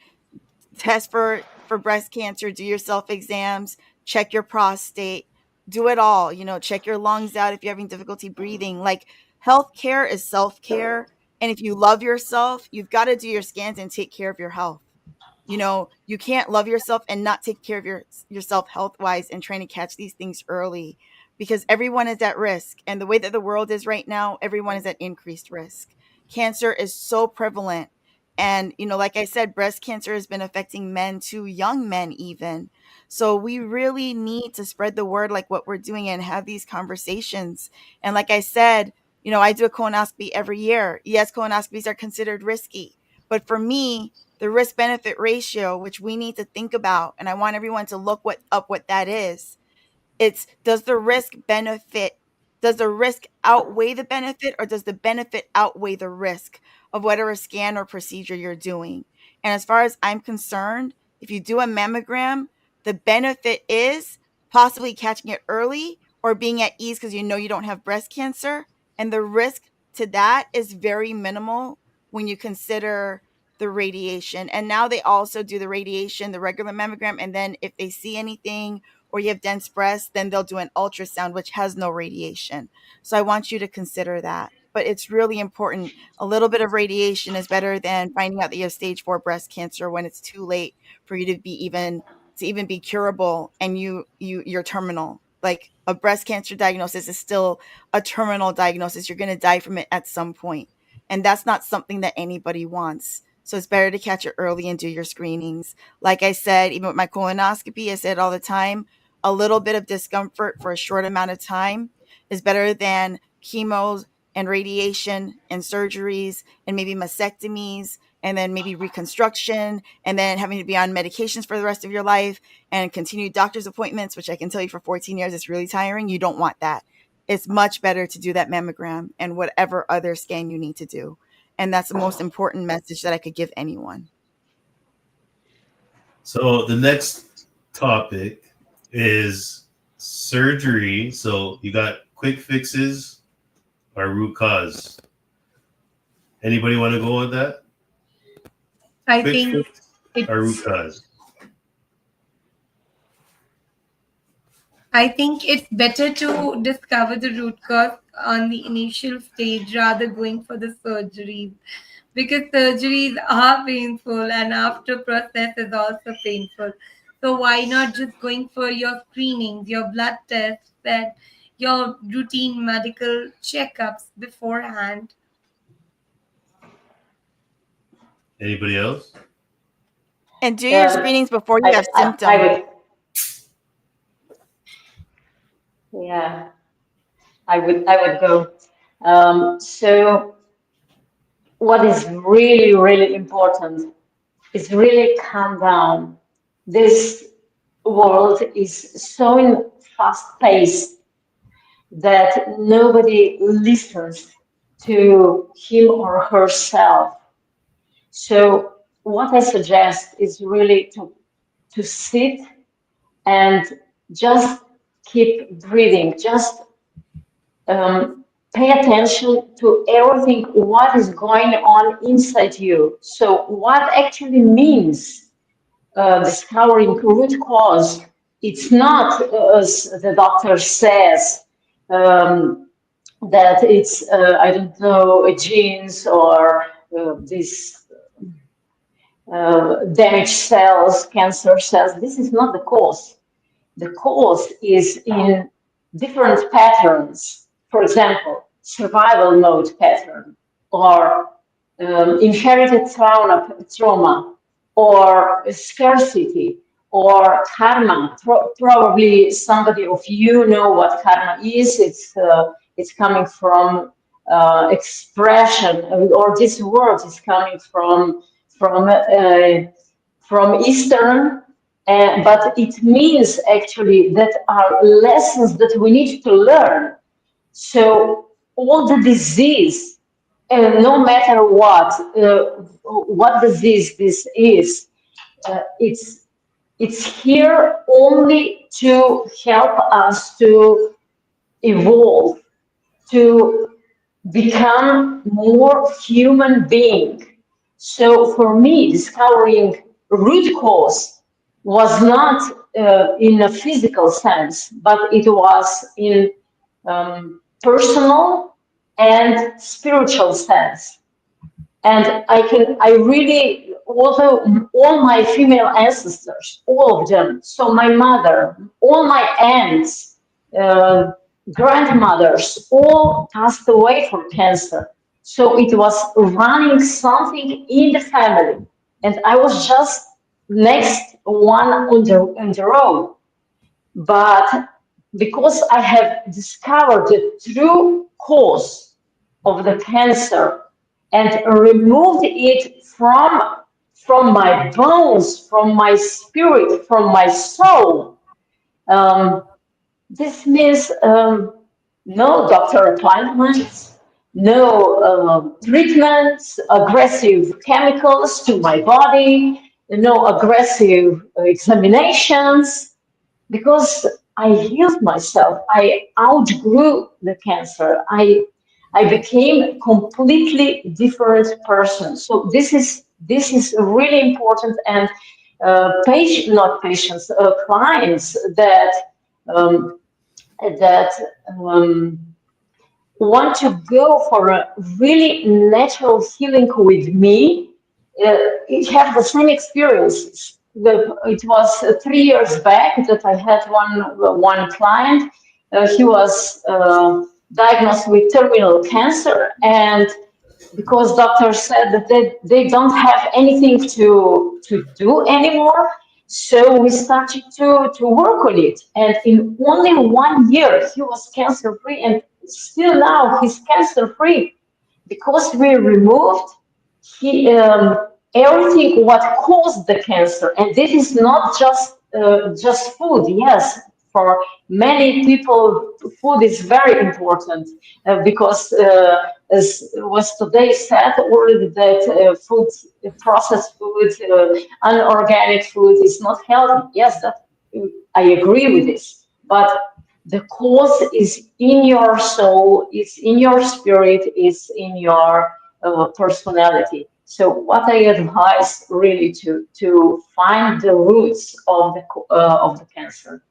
Speaker 5: test for breast cancer, do your self exams, check your prostate, do it all, check your lungs out if you're having difficulty breathing. Like, healthcare is self-care, and if you love yourself, you've got to do your scans and take care of your health. You can't love yourself and not take care of yourself health wise and trying to catch these things early, because everyone is at risk. And the way that the world is right now, everyone is at increased risk. Cancer is so prevalent. And, like I said, breast cancer has been affecting men too, young men even. So we really need to spread the word like what we're doing and have these conversations. And like I said, I do a colonoscopy every year. Yes, colonoscopies are considered risky. But for me, the risk benefit ratio, which we need to think about, and I want everyone to look what that is. It's, does the risk outweigh the benefit, or does the benefit outweigh the risk of whatever scan or procedure you're doing? And as far as I'm concerned, if you do a mammogram, the benefit is possibly catching it early or being at ease because you don't have breast cancer. And the risk to that is very minimal when you consider the radiation. And now they also do the radiation, the regular mammogram. And then if they see anything or you have dense breasts, then they'll do an ultrasound, which has no radiation. So I want you to consider that. But it's really important. A little bit of radiation is better than finding out that you have stage 4 breast cancer when it's too late for you to even be curable, and you're terminal. Like, a breast cancer diagnosis is still a terminal diagnosis. You're going to die from it at some point. And that's not something that anybody wants. So it's better to catch it early and do your screenings. Like I said, even with my colonoscopy, I say it all the time, a little bit of discomfort for a short amount of time is better than chemos and radiation and surgeries and maybe mastectomies and then maybe reconstruction and then having to be on medications for the rest of your life and continued doctor's appointments, which I can tell you for 14 years is really tiring. You don't want that. It's much better to do that mammogram and whatever other scan you need to do. And that's the most important message that I could give anyone.
Speaker 4: So the next topic is surgery. So you got quick fixes or root cause. Anybody want to go with that?
Speaker 7: I
Speaker 4: Quick
Speaker 7: think
Speaker 4: fix or root
Speaker 7: it's
Speaker 4: cause?
Speaker 7: I think it's better to discover the root cause on the initial stage rather going for the surgeries, because surgeries are painful and after process is also painful. So why not just going for your screenings, your blood tests, and your routine medical checkups beforehand?
Speaker 4: Anybody else?
Speaker 5: And do your
Speaker 8: Um,
Speaker 5: screenings before you have
Speaker 8: I
Speaker 5: symptoms.
Speaker 8: would, yeah, I would go. So what is really, really important is really calm down. This world is so in fast pace that nobody listens to him or herself. So what I suggest is really to sit and just keep breathing, just pay attention to everything what is going on inside you. So what actually means discovering root cause? It's not as the doctor says, um, that it's I don't know, genes or this damaged cells, cancer cells. This is not the cause. The cause is in different patterns. For example, survival mode pattern, or inherited trauma, or scarcity, or karma. Probably somebody of you know what karma is. It's coming from expression, or this word is coming from Eastern, but it means actually that are lessons that we need to learn. So all the disease, no matter what disease this is, it's here only to help us to evolve, to become more human being. So for me, discovering root cause was not in a physical sense, but it was in personal and spiritual sense. And I really, although all my female ancestors, all of them, so my mother, all my aunts, uh, grandmothers, all passed away from cancer. So it was running something in the family. And I was just next one on the row. But because I have discovered the true cause of the cancer and removed it from my bones, from my spirit, from my soul, um, this means no doctor appointments, no treatments, aggressive chemicals to my body, no aggressive examinations, because I healed myself. I outgrew the cancer. I became a completely different person. So this is really important, and not patients, clients um, that um, want to go for a really natural healing with me, have the same experiences. It was 3 years back that I had one client. He was diagnosed with terminal cancer, and because doctors said that they don't have anything to do anymore. So we started to work on it. And in only 1 year, he was cancer free, and still now he's cancer free because we removed he, everything what caused the cancer. And this is not just food. Yes, for many people, food is very important because, as was today said already, that food, processed food, unorganic food is not healthy. Yes, that I agree with this. But the cause is in your soul, it's in your spirit, it's in your personality. So what I advise really to find the roots of the cancer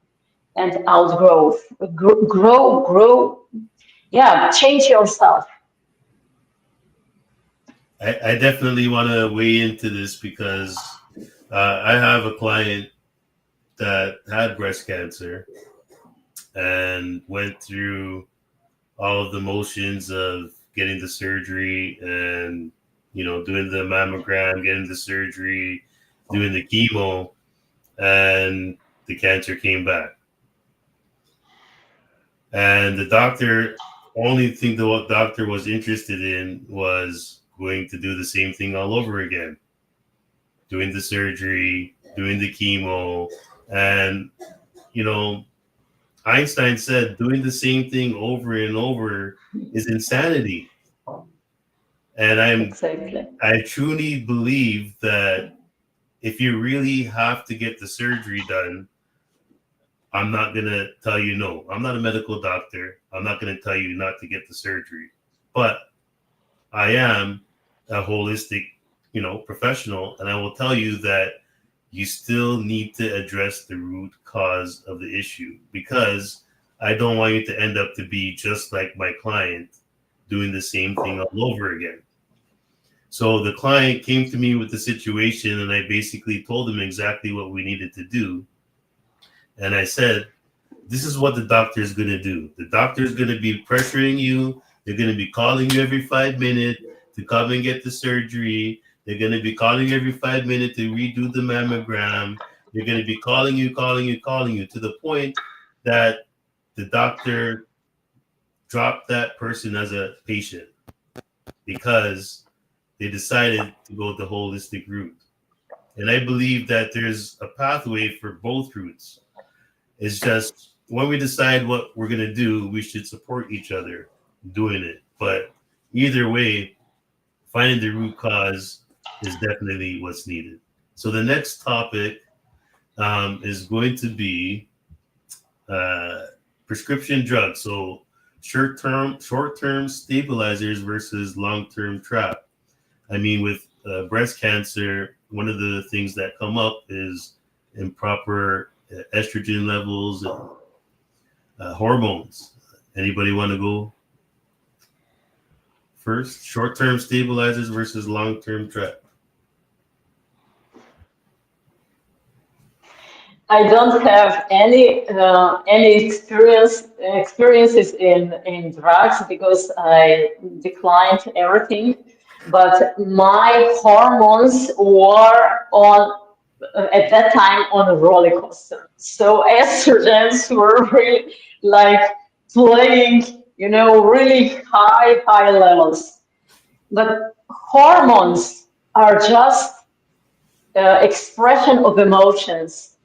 Speaker 8: and outgrowth, grow, yeah, change yourself.
Speaker 4: I definitely want to weigh into this because I have a client that had breast cancer and went through all of the motions of getting the surgery and, doing the mammogram, getting the surgery, doing the chemo, and the cancer came back. And the only thing the doctor was interested in was going to do the same thing all over again, doing the surgery, doing the chemo. And, you know, Einstein said doing the same thing over and over is insanity. And
Speaker 8: Exactly.
Speaker 4: I truly believe that if you really have to get the surgery done, I'm not going to tell you no. I'm not a medical doctor. I'm not going to tell you not to get the surgery. But I am a holistic, professional. And I will tell you that you still need to address the root cause of the issue, because I don't want you to end up to be just like my client doing the same thing all over again. So the client came to me with the situation, and I basically told him exactly what we needed to do. And I said, this is what the doctor is going to do. The doctor is going to be pressuring you. They're going to be calling you every 5 minutes to come and get the surgery. They're going to be calling you every 5 minutes to redo the mammogram. They're going to be calling you to the point that the doctor dropped that person as a patient because they decided to go the holistic route. And I believe that there's a pathway for both routes. It's just when we decide what we're going to do, we should support each other doing it. But either way, finding the root cause is definitely what's needed. So the next topic is going to be prescription drugs. So short-term stabilizers versus long-term trap. I mean, with breast cancer, one of the things that come up is improper estrogen levels and hormones. Anybody want to go first? Short-term stabilizers versus long-term trap.
Speaker 8: I don't have any experiences in drugs because I declined everything. But my hormones were on at that time on a roller coaster. So estrogens were really like playing, really high levels. But hormones are just expression of emotions,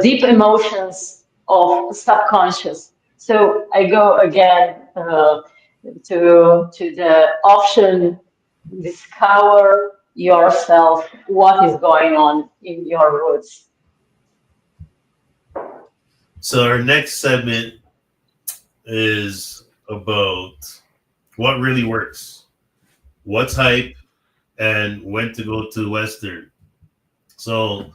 Speaker 8: deep emotions of subconscious. So I go again to the option: discover yourself, what is going on in your roots.
Speaker 4: So our next segment is about what really works, what's hype, and when to go to Western. So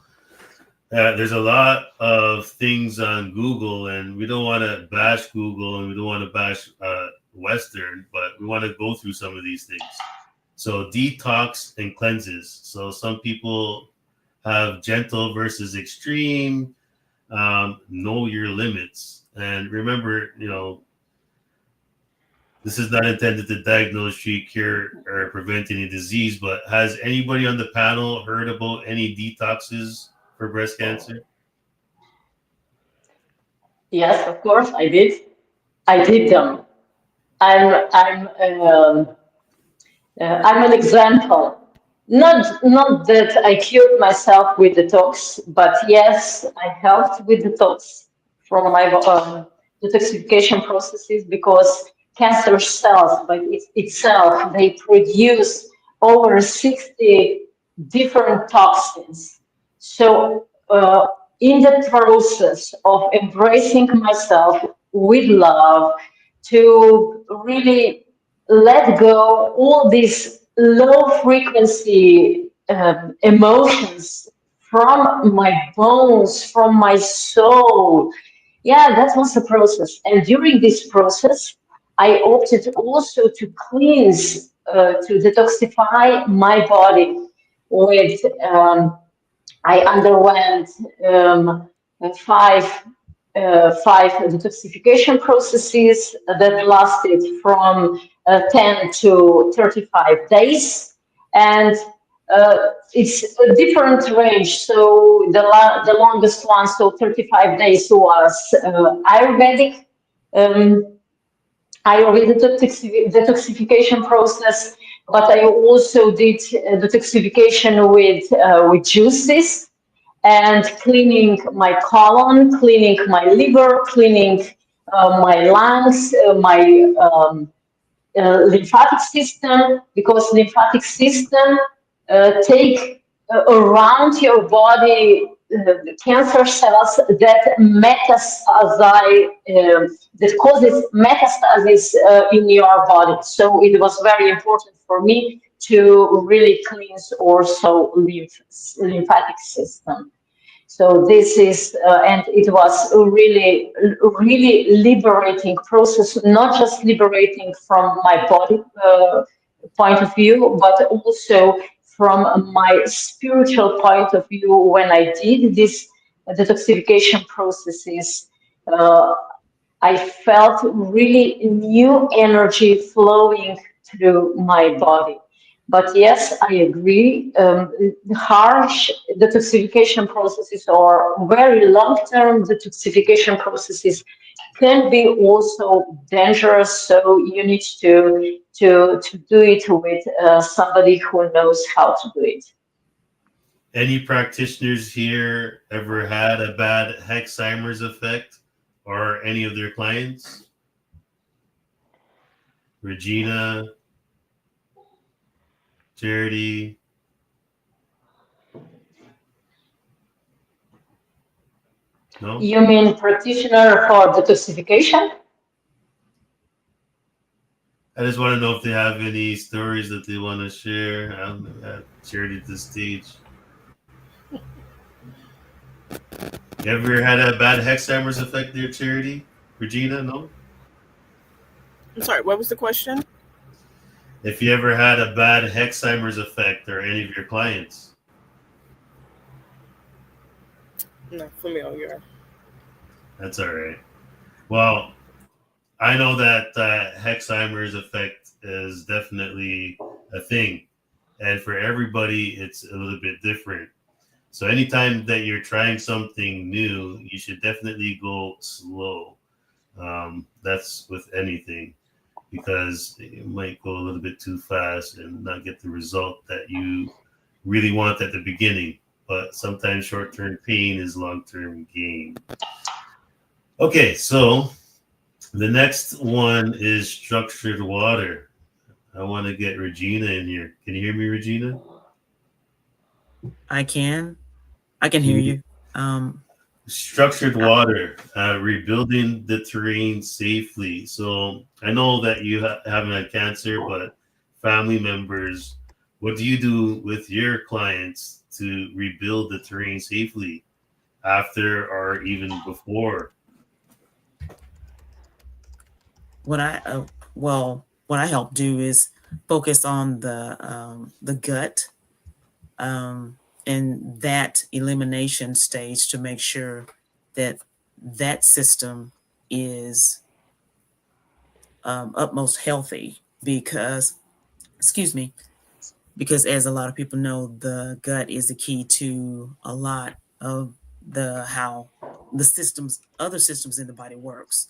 Speaker 4: there's a lot of things on Google, and we don't want to bash Google and we don't want to bash Western, but we want to go through some of these things. So detox and cleanses. So some people have gentle versus extreme. Know your limits. And remember, this is not intended to diagnose, treat, cure, or prevent any disease, but has anybody on the panel heard about any detoxes for breast cancer?
Speaker 8: Yes, of course, I did. I did them. I'm I'm an example. Not that I cured myself with detox, but yes, I helped with detox from my detoxification processes because cancer cells by itself, they produce over 60 different toxins. So in the process of embracing myself with love, to really let go all these low frequency emotions from my bones, from my soul. Yeah, that was the process. And during this process, I opted also to cleanse, to detoxify my body with I underwent five five detoxification processes that lasted from 10 to 35 days, and it's a different range. So the longest one, so 35 days, was Ayurvedic. Um, detoxification process, but I also did detoxification with juices and cleaning my colon, cleaning my liver, cleaning my lungs, my lymphatic system, because lymphatic system take around your body the cancer cells that that causes metastasis in your body. So it was very important for me to really cleanse also lymphatic system. So this is, and it was a really liberating process, not just liberating from my body point of view, but also from my spiritual point of view. When I did this detoxification processes, uh, I felt really new energy flowing through my body. But yes, I agree. Harsh detoxification processes or very long-term detoxification processes can be also dangerous. So you need to do it with somebody who knows how to do it.
Speaker 4: Any practitioners here ever had a bad Hexheimer's effect or any of their clients? Regina, Charity. No?
Speaker 8: You mean practitioner for detoxification?
Speaker 4: I just want to know if they have any stories that they want to share. Charity to the stage. You ever had a bad Hexheimer's effect there, Charity? Regina, no?
Speaker 10: I'm sorry, what was the question?
Speaker 4: If you ever had a bad Hexheimer's effect or any of your clients?
Speaker 10: Not familiar.
Speaker 4: That's all right. Well, I know that Hexheimer's effect is definitely a thing. And for everybody, it's a little bit different. So anytime that you're trying something new, you should definitely go slow. That's with anything, because you might go a little bit too fast and not get the result that you really want at the beginning. But sometimes short-term pain is long-term gain. Okay, so the next one is structured water. I want to get Regina in here. Can you hear me, Regina?
Speaker 9: I can hear you.
Speaker 4: Structured water, rebuilding the terrain safely. So I know that you haven't had cancer, but family members, what do you do with your clients to rebuild the terrain safely after or even before?
Speaker 9: What I help do is focus on the gut and that elimination stage to make sure that that system is utmost healthy, because because as a lot of people know, the gut is the key to a lot of how the other systems in the body works.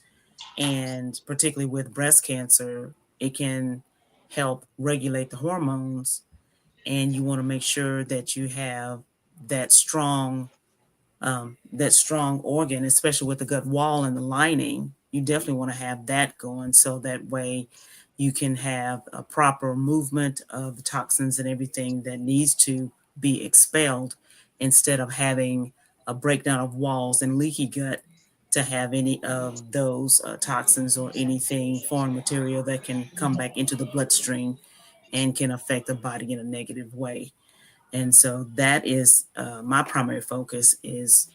Speaker 9: And particularly with breast cancer, it can help regulate the hormones, and you want to make sure that you have that strong organ, especially with the gut wall and the lining. You definitely want to have that going, so that way you can have a proper movement of the toxins and everything that needs to be expelled, instead of having a breakdown of walls and leaky gut to have any of those toxins or anything foreign material that can come back into the bloodstream and can affect the body in a negative way. And so that is my primary focus is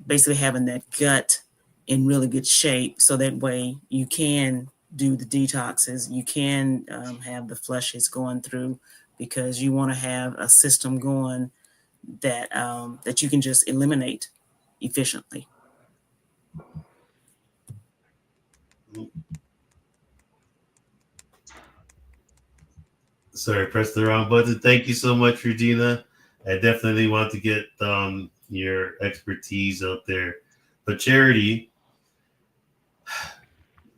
Speaker 9: basically having that gut in really good shape, so that way you can do the detoxes, you can have the flushes going through, because you want to have a system going that that you can just eliminate efficiently.
Speaker 4: Sorry, press the wrong button. Thank you so much, Regina. I definitely want to get your expertise out there. But Charity,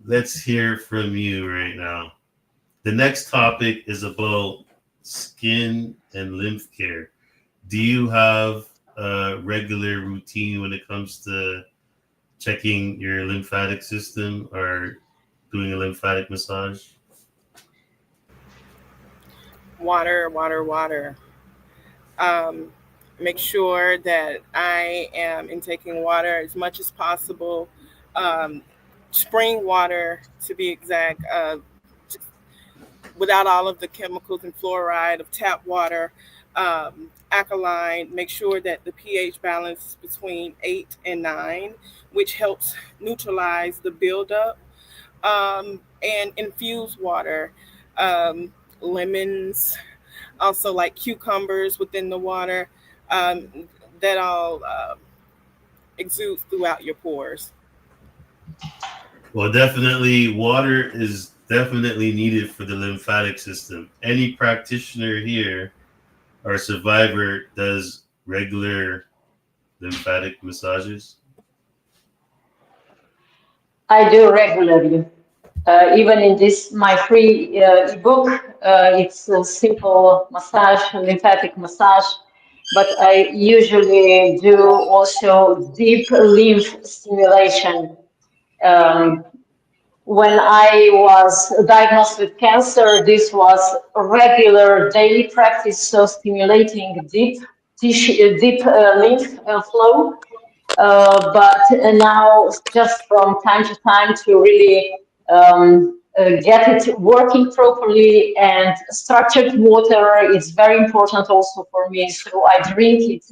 Speaker 4: let's hear from you right now. The next topic is about skin and lymph care. Do you have a regular routine when it comes to checking your lymphatic system or doing a lymphatic massage?
Speaker 10: Water, water, water. Make sure that I am intaking water as much as possible. Spring water, to be exact, without all of the chemicals and fluoride of tap water, alkaline. Make sure that the pH balance is between 8 and 9, which helps neutralize the buildup. And infused water, lemons, also like cucumbers within the water, that all exudes throughout your pores.
Speaker 4: Well, definitely, water is definitely needed for the lymphatic system. Any practitioner here or survivor does regular lymphatic massages?
Speaker 8: I do regularly. Even in this, my free ebook, it's a simple massage, lymphatic massage, but I usually do also deep lymph stimulation. Um, when I was diagnosed with cancer, this was a regular daily practice, so stimulating deep tissue, deep lymph flow. But now, just from time to time, to really get it working properly, and structured water is very important also for me. So I drink it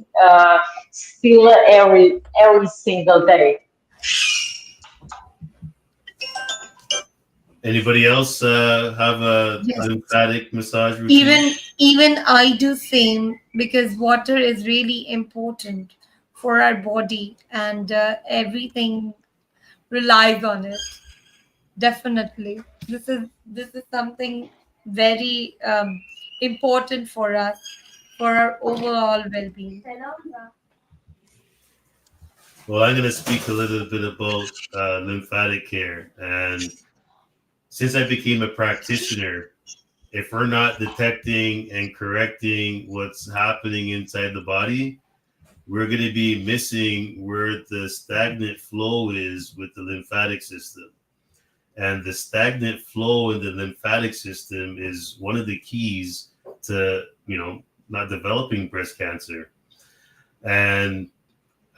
Speaker 8: still every single day.
Speaker 4: Anybody else have a
Speaker 7: Yes.
Speaker 4: lymphatic massage routine?
Speaker 7: Even I do same, because water is really important for our body, and everything relies on it. Definitely, this is something very important for us, for our overall well-being.
Speaker 4: Well, I'm going to speak a little bit about lymphatic care. And since I became a practitioner, if we're not detecting and correcting what's happening inside the body, we're going to be missing where the stagnant flow is with the lymphatic system. And the stagnant flow in the lymphatic system is one of the keys to, not developing breast cancer. And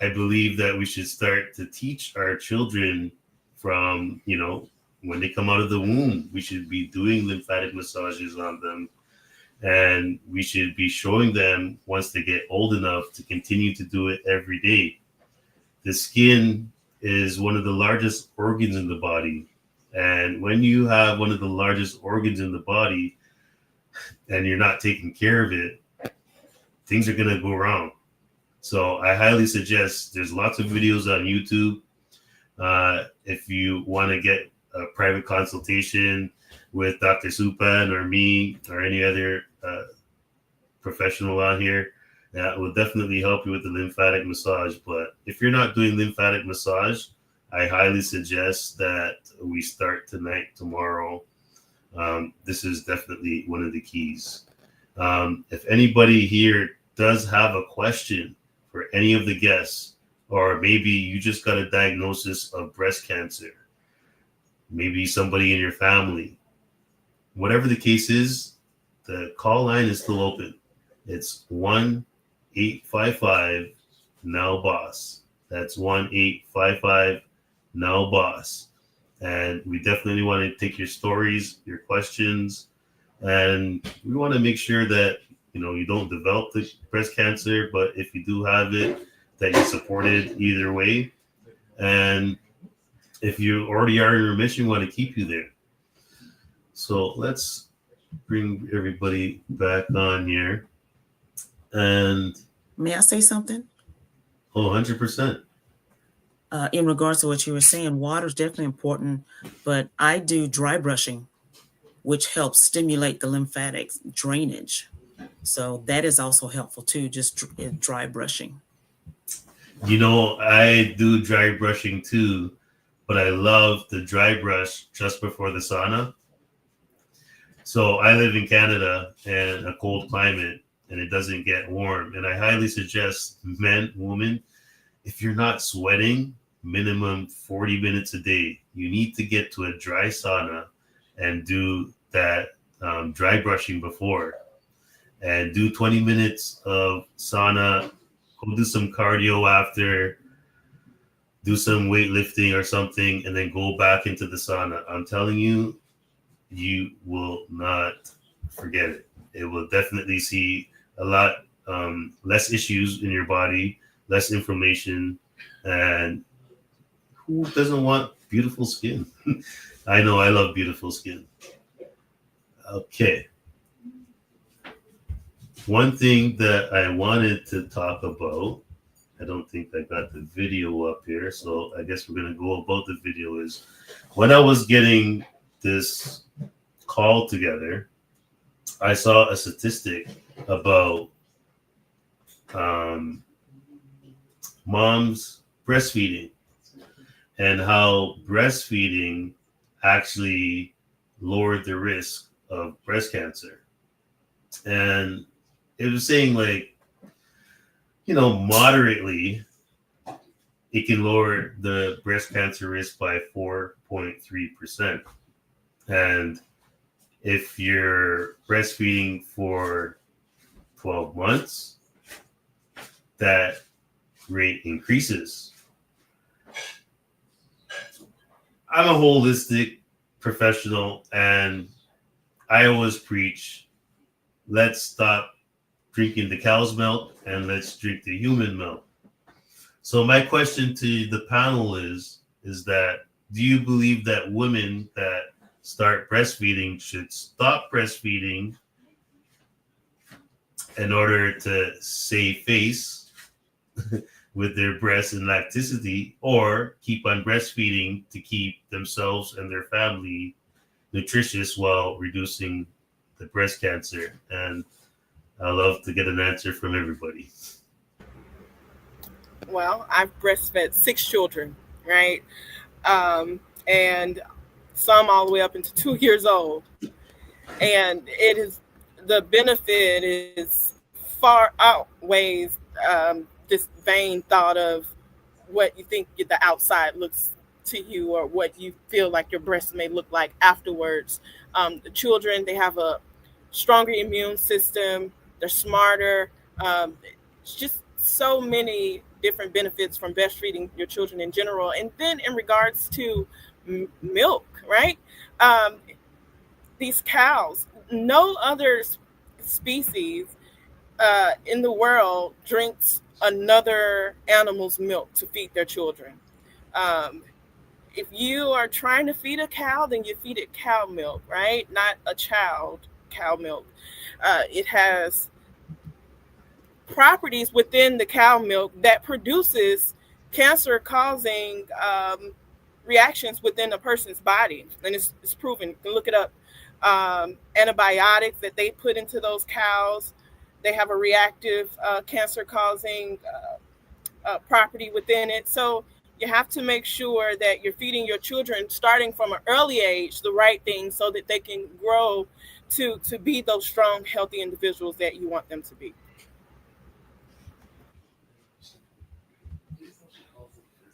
Speaker 4: I believe that we should start to teach our children from, when they come out of the womb, we should be doing lymphatic massages on them. And we should be showing them once they get old enough to continue to do it every day. The skin is one of the largest organs in the body. And when you have one of the largest organs in the body and you're not taking care of it, things are going to go wrong. So I highly suggest, there's lots of videos on YouTube. If you want to get a private consultation with Dr. Supan or me or any other professional on here, that will definitely help you with the lymphatic massage. But if you're not doing lymphatic massage, I highly suggest that we start tonight, tomorrow. This is definitely one of the keys. If anybody here does have a question for any of the guests, or maybe you just got a diagnosis of breast cancer, maybe somebody in your family, whatever the case is, the call line is still open. It's 1-855-NOW-BOSS. That's 1-855-NOW-BOSS. And we definitely want to take your stories, your questions, And we want to make sure that, you don't develop the breast cancer, but if you do have it, that you're supported either way. And if you already are in remission, we want to keep you there. So let's bring everybody back on here. And
Speaker 9: May I say something?
Speaker 4: 100%.
Speaker 9: In regards to what you were saying, water is definitely important, but I do dry brushing, which helps stimulate the lymphatic drainage. So that is also helpful too, just dry brushing.
Speaker 4: I do dry brushing too, but I love the dry brush just before the sauna. So I live in Canada and a cold climate, and it doesn't get warm. And I highly suggest men, women, if you're not sweating, minimum 40 minutes a day, you need to get to a dry sauna and do that dry brushing before. And do 20 minutes of sauna, go do some cardio after, do some weightlifting or something, and then go back into the sauna. I'm telling you, you will not forget it. It will definitely see a lot less issues in your body, less inflammation, and who doesn't want beautiful skin? I know I love beautiful skin. Okay. One thing that I wanted to talk about, I don't think I got the video up here, so I guess we're going to go about the video, is when I was getting this call together, I saw a statistic about moms breastfeeding and how breastfeeding actually lowered the risk of breast cancer. And it was saying moderately, it can lower the breast cancer risk by 4.3%. And if you're breastfeeding for 12 months, that rate increases. I'm a holistic professional, and I always preach, let's stop drinking the cow's milk and let's drink the human milk. So my question to the panel is that, do you believe that women that start breastfeeding should stop breastfeeding in order to save face with their breasts and lacticity, or keep on breastfeeding to keep themselves and their family nutritious while reducing the breast cancer? And I love to get an answer from everybody.
Speaker 10: Well, I've breastfed 6 children, right? And some all the way up into 2 years old. And it is, the benefit is far outweighs this vain thought of what you think the outside looks to you, or what you feel like your breasts may look like afterwards. The children, they have a stronger immune system. They're smarter. It's just so many different benefits from breastfeeding your children in general. And then in regards to milk, right? These cows, no other species in the world drinks another animal's milk to feed their children. If you are trying to feed a cow, then you feed it cow milk, right? Not a child cow milk. It has properties within the cow milk that produces cancer-causing reactions within a person's body, and it's proven. You can look it up. Antibiotics that they put into those cows, they have a reactive cancer-causing property within it. So you have to make sure that you're feeding your children, starting from an early age, the right things, so that they can grow to be those strong, healthy individuals that you want them to be.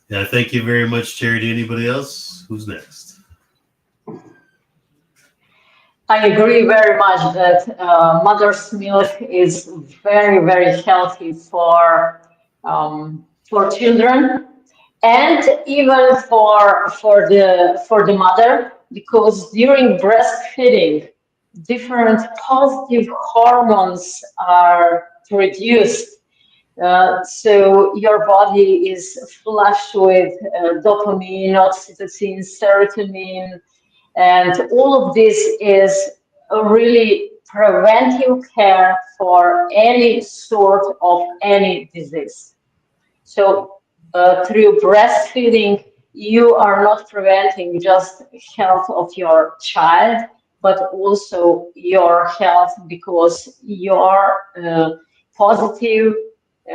Speaker 4: Yeah, thank you very much, Charity. Anybody else? Who's next?
Speaker 8: I agree very much that mother's milk is very, very healthy for children, and even for the mother, because during breastfeeding, different positive hormones are produced. So your body is flushed with dopamine, oxytocin, serotonin, and all of this is a really preventive care for any sort of any disease. So through breastfeeding, you are not preventing just health of your child, but also your health because your positive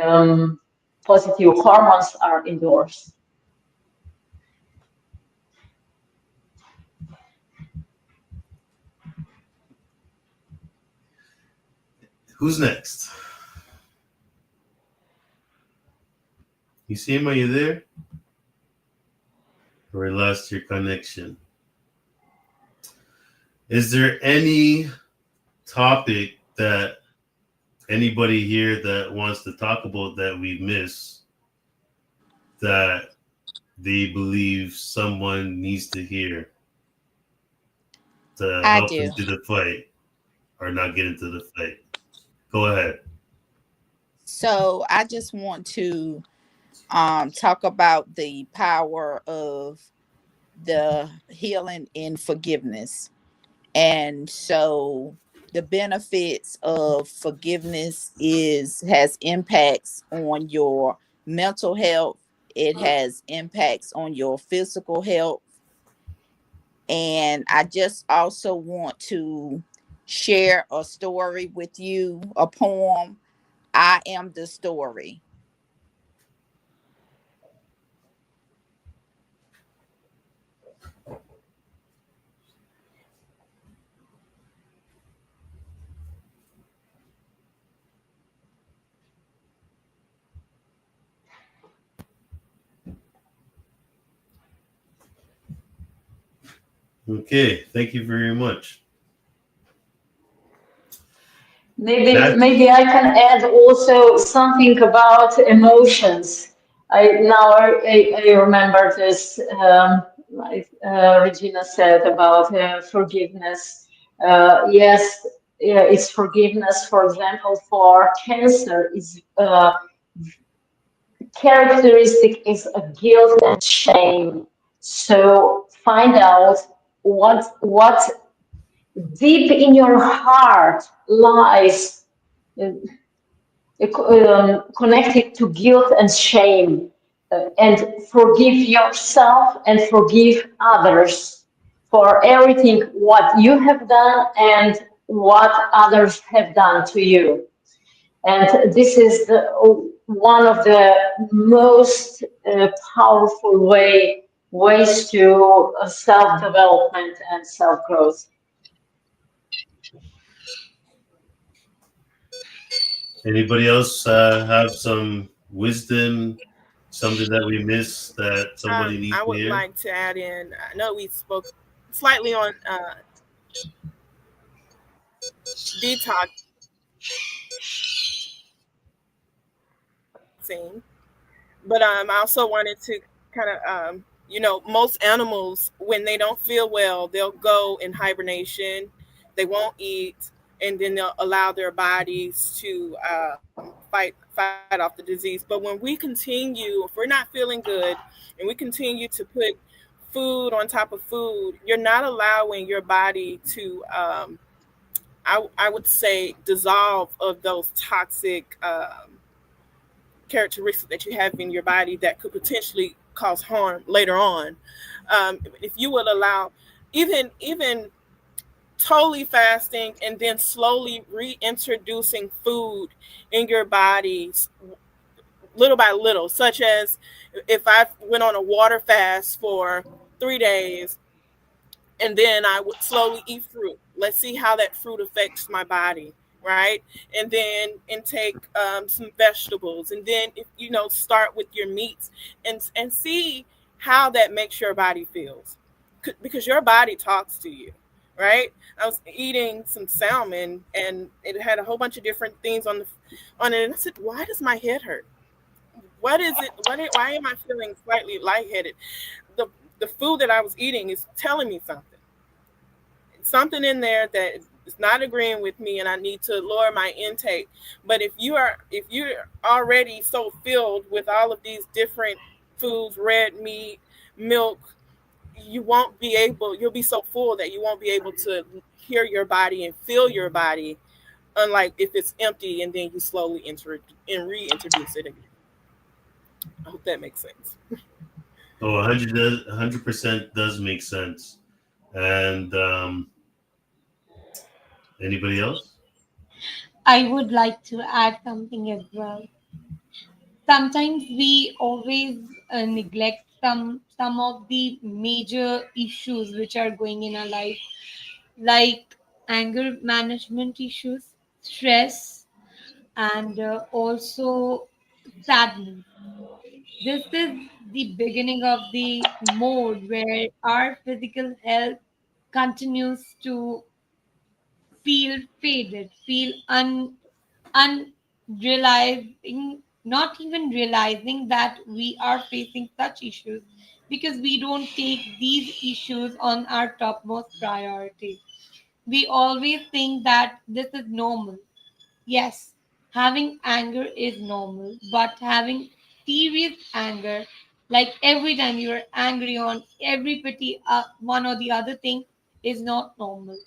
Speaker 8: um, positive hormones are indoors.
Speaker 4: Who's next? You see him? Are you there? Or we lost your connection? Is there any topic that anybody here that wants to talk about that we miss that they believe someone needs to hear to
Speaker 6: I
Speaker 4: help
Speaker 6: do.
Speaker 4: them do the fight or not get into the fight? Go ahead.
Speaker 6: So I just want to talk about the power of the healing in forgiveness. And so the benefits of forgiveness has impacts on your mental health. It has impacts on your physical health. And I just also want to share a story with you, a poem. I am the story.
Speaker 4: Okay, thank you very much.
Speaker 8: Maybe I can add also something about emotions. I remember this, like Regina said about forgiveness. Yes, yeah, it's forgiveness. For example, for cancer, is characteristic is a guilt and shame. So find out what deep in your heart lies connected to guilt and shame, and forgive yourself and forgive others for everything what you have done and what others have done to you. And this is one of the most powerful ways to self-development and self-growth.
Speaker 4: Anybody else have some wisdom, something that we miss that somebody needs
Speaker 10: I
Speaker 4: to
Speaker 10: would
Speaker 4: hear?
Speaker 10: like to add in. I know we spoke slightly on detoxing, but I also wanted to kind of most animals when they don't feel well, they'll go in hibernation. They won't eat, and then they'll allow their bodies to fight off the disease. But when we continue, if we're not feeling good, and we continue to put food on top of food, you're not allowing your body to I would say dissolve of those toxic characteristics that you have in your body that could potentially cause harm later on. If you would allow even totally fasting and then slowly reintroducing food in your bodies little by little, such as if I went on a water fast for 3 days and then I would slowly eat fruit. Let's see how that fruit affects my body, right? And then intake some vegetables, and then start with your meats, and see how that makes your body feels, because your body talks to you, right? I was eating some salmon, and it had a whole bunch of different things on it, and I said, "Why does my head hurt? What is it? Why am I feeling slightly lightheaded?" The food that I was eating is telling me something in there that it's not agreeing with me, and I need to lower my intake. But if you're already so filled with all of these different foods, red meat, milk, you'll be so full that you won't be able to hear your body and feel your body, unlike if it's empty and then you slowly reintroduce it again. I hope that makes sense.
Speaker 4: Oh, 100% does make sense. And anybody else?
Speaker 7: I would like to add something as well. Sometimes we always neglect some of the major issues which are going in our life, like anger management issues, stress, and also sadness. This is the beginning of the mode where our physical health continues to feel faded, feel unrealizing, not even realizing that we are facing such issues because we don't take these issues on our topmost priority. We always think that this is normal. Yes, having anger is normal, but having serious anger, like every time you're angry on every petty one or the other thing, is not normal.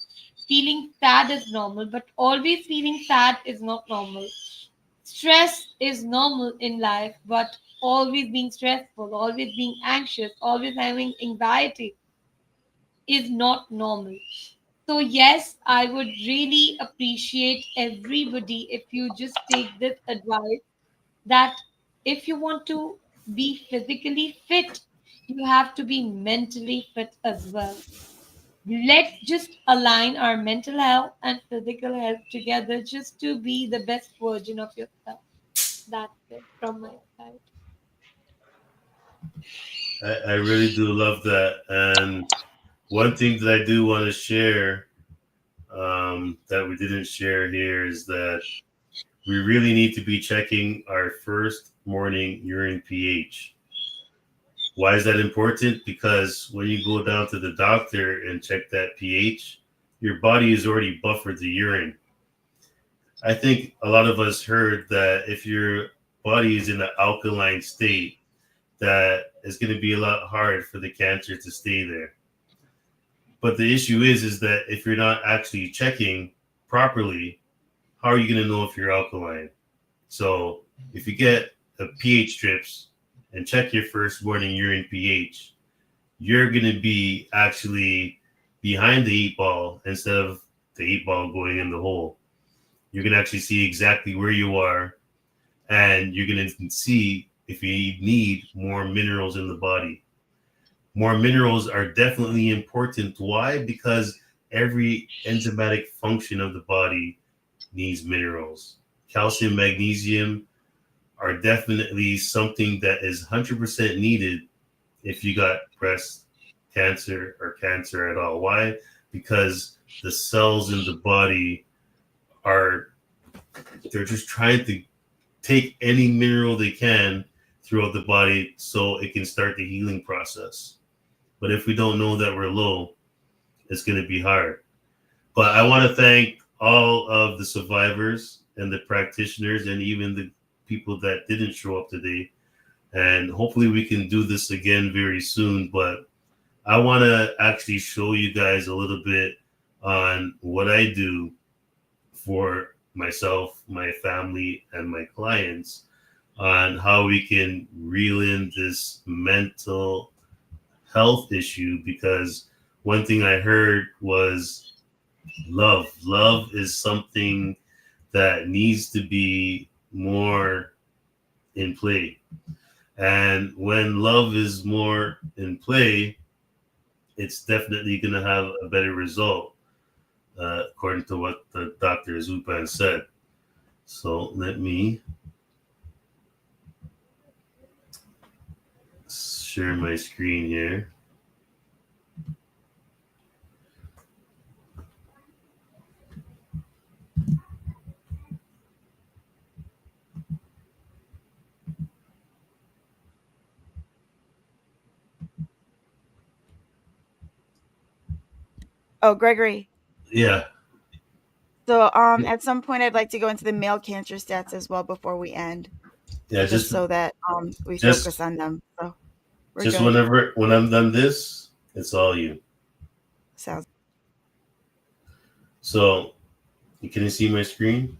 Speaker 7: Feeling sad is normal, but always feeling sad is not normal. Stress is normal in life, but always being stressful, always being anxious, always having anxiety is not normal. So, yes, I would really appreciate everybody if you just take this advice that if you want to be physically fit, you have to be mentally fit as well. Let's just align our mental health and physical health together just to be the best version of yourself. That's it from my side.
Speaker 4: I really do love that. And one thing that I do want to share that we didn't share here is that we really need to be checking our first morning urine pH. Why is that important? Because when you go down to the doctor and check that pH, your body has already buffered the urine. I think a lot of us heard that if your body is in an alkaline state, that it's going to be a lot hard for the cancer to stay there. But the issue is that if you're not actually checking properly, how are you going to know if you're alkaline? So if you get a pH strips and check your first morning urine pH, you're going to be actually behind the 8 ball instead of the 8 ball going in the hole. You're going to actually see exactly where you are, and you're going to see if you need more minerals in the body. More minerals are definitely important. Why? Because every enzymatic function of the body needs minerals. Calcium, magnesium are definitely something that is 100% needed if you got breast cancer or cancer at all. Why? Because the cells in the body they're just trying to take any mineral they can throughout the body so it can start the healing process. But if we don't know that we're low, it's going to be hard. But I want to thank all of the survivors and the practitioners and even the people that didn't show up today. And hopefully we can do this again very soon. But I want to actually show you guys a little bit on what I do for myself, my family, and my clients on how we can reel in this mental health issue. Because one thing I heard was love. Love is something that needs to be more in play. And when love is more in play, it's definitely going to have a better result, according to what the Dr. Zupan said. So let me share my screen here.
Speaker 5: Oh, Gregory,
Speaker 4: Yeah.
Speaker 5: So at some point I'd like to go into the male cancer stats as well before we end.
Speaker 4: Yeah,
Speaker 5: Just so that we
Speaker 4: just
Speaker 5: focus on them. So we're
Speaker 4: just
Speaker 5: good.
Speaker 4: when I'm done this, it's all you.
Speaker 5: Sounds.
Speaker 4: So, can you see my screen?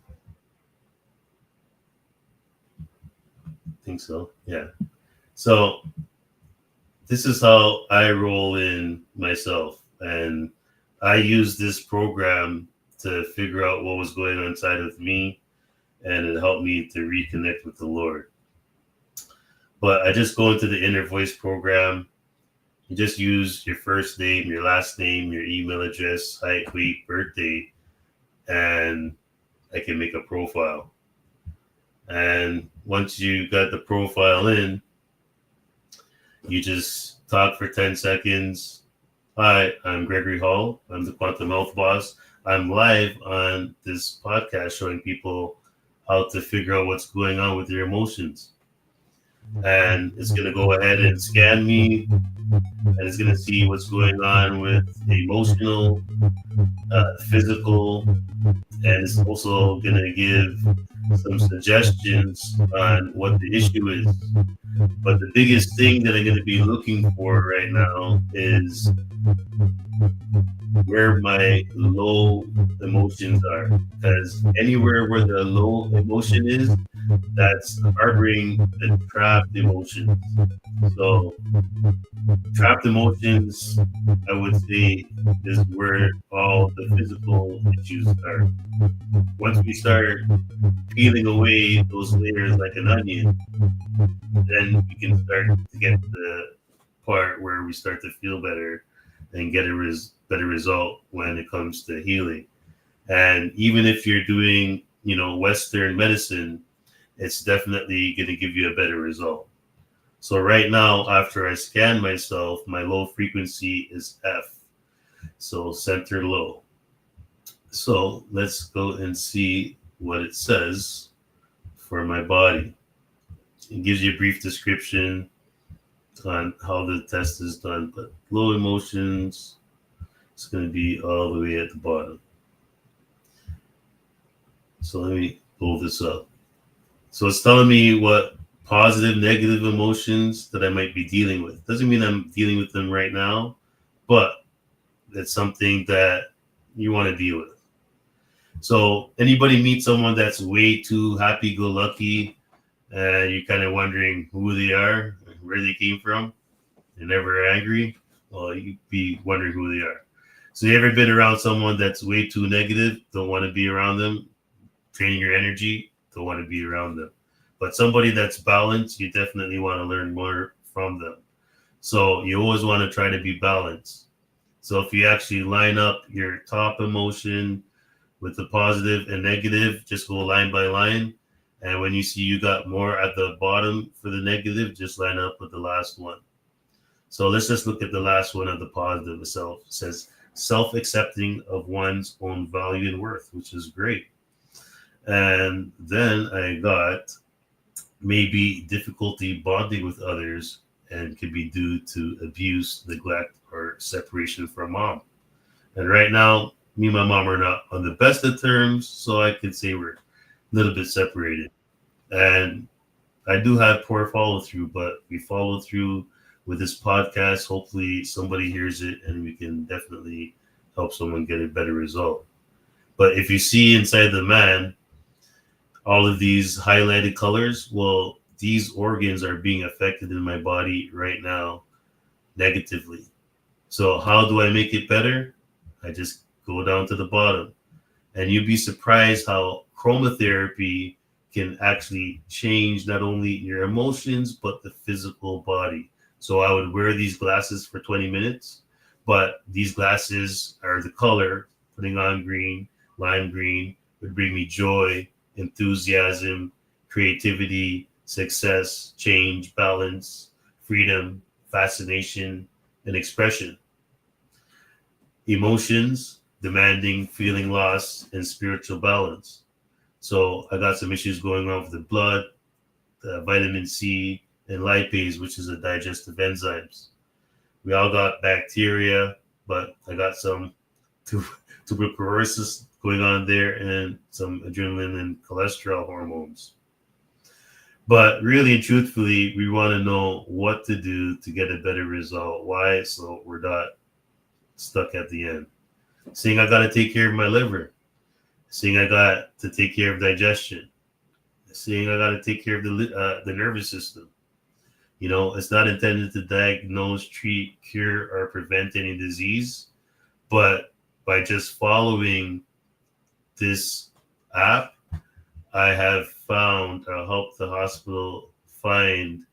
Speaker 4: I think so. Yeah. So this is how I roll in myself, and I use this program to figure out what was going on inside of me, and it helped me to reconnect with the Lord. But I just go into the inner voice program. You just use your first name, your last name, your email address, height, weight, birthday, and I can make a profile. And once you got the profile in, you just talk for 10 seconds. Hi, I'm Gregory Hall. I'm the Quantum Health Boss. I'm live on this podcast showing people how to figure out what's going on with your emotions. And it's going to go ahead and scan me, and it's going to see what's going on with emotional, physical, and it's also going to give some suggestions on what the issue is. But the biggest thing that I'm going to be looking for right now is where my low emotions are. Because anywhere where the low emotion is, that's harboring the trapped emotions. So trapped emotions, I would say, is where all the physical issues are. Once we start peeling away those layers like an onion, then we can start to get the part where we start to feel better and get a better result when it comes to healing. And even if you're doing, Western medicine, it's definitely going to give you a better result. So right now, after I scan myself, my low frequency is F. So center low. So let's go and see what it says for my body. It gives you a brief description on how the test is done, but low emotions, it's going to be all the way at the bottom. So let me pull this up. So it's telling me what positive, negative emotions that I might be dealing with. Doesn't mean I'm dealing with them right now, but it's something that you want to deal with. So anybody meet someone that's way too happy-go-lucky, and you're kind of wondering who they are, where they came from, they're never angry, well, you'd be wondering who they are. So you ever been around someone that's way too negative, don't want to be around them, draining your energy, don't want to be around them. But somebody that's balanced, you definitely want to learn more from them. So you always want to try to be balanced. So if you actually line up your top emotion with the positive and negative, just go line by line. And when you see you got more at the bottom for the negative, just line up with the last one. So let's just look at the last one of the positive itself. It says self-accepting of one's own value and worth, which is great. And then I got maybe difficulty bonding with others and could be due to abuse, neglect, or separation from mom. And right now, me and my mom are not on the best of terms, so I could say we're a little bit separated. And I do have poor follow through, but we follow through with this podcast. Hopefully somebody hears it and we can definitely help someone get a better result. But if you see inside the man, all of these highlighted colors, well, these organs are being affected in my body right now negatively. So how do I make it better? I just go down to the bottom. And you'd be surprised how chromotherapy can actually change not only your emotions, but the physical body. So I would wear these glasses for 20 minutes, but these glasses are the color, putting on green, lime green, would bring me joy, enthusiasm, creativity, success, change, balance, freedom, fascination, and expression. Emotions, demanding, feeling loss, and spiritual balance. So I got some issues going on with the blood, the vitamin C, and lipase, which is a digestive enzymes. We all got bacteria, but I got some tuberculosis going on there and some adrenaline and cholesterol hormones. But really and truthfully, we want to know what to do to get a better result. Why? So we're not stuck at the end. Saying I got to take care of my liver. Saying I got to take care of digestion. Saying I got to take care of the nervous system. You know, it's not intended to diagnose, treat, cure, or prevent any disease. But by just following this app, I have found helped the hospital find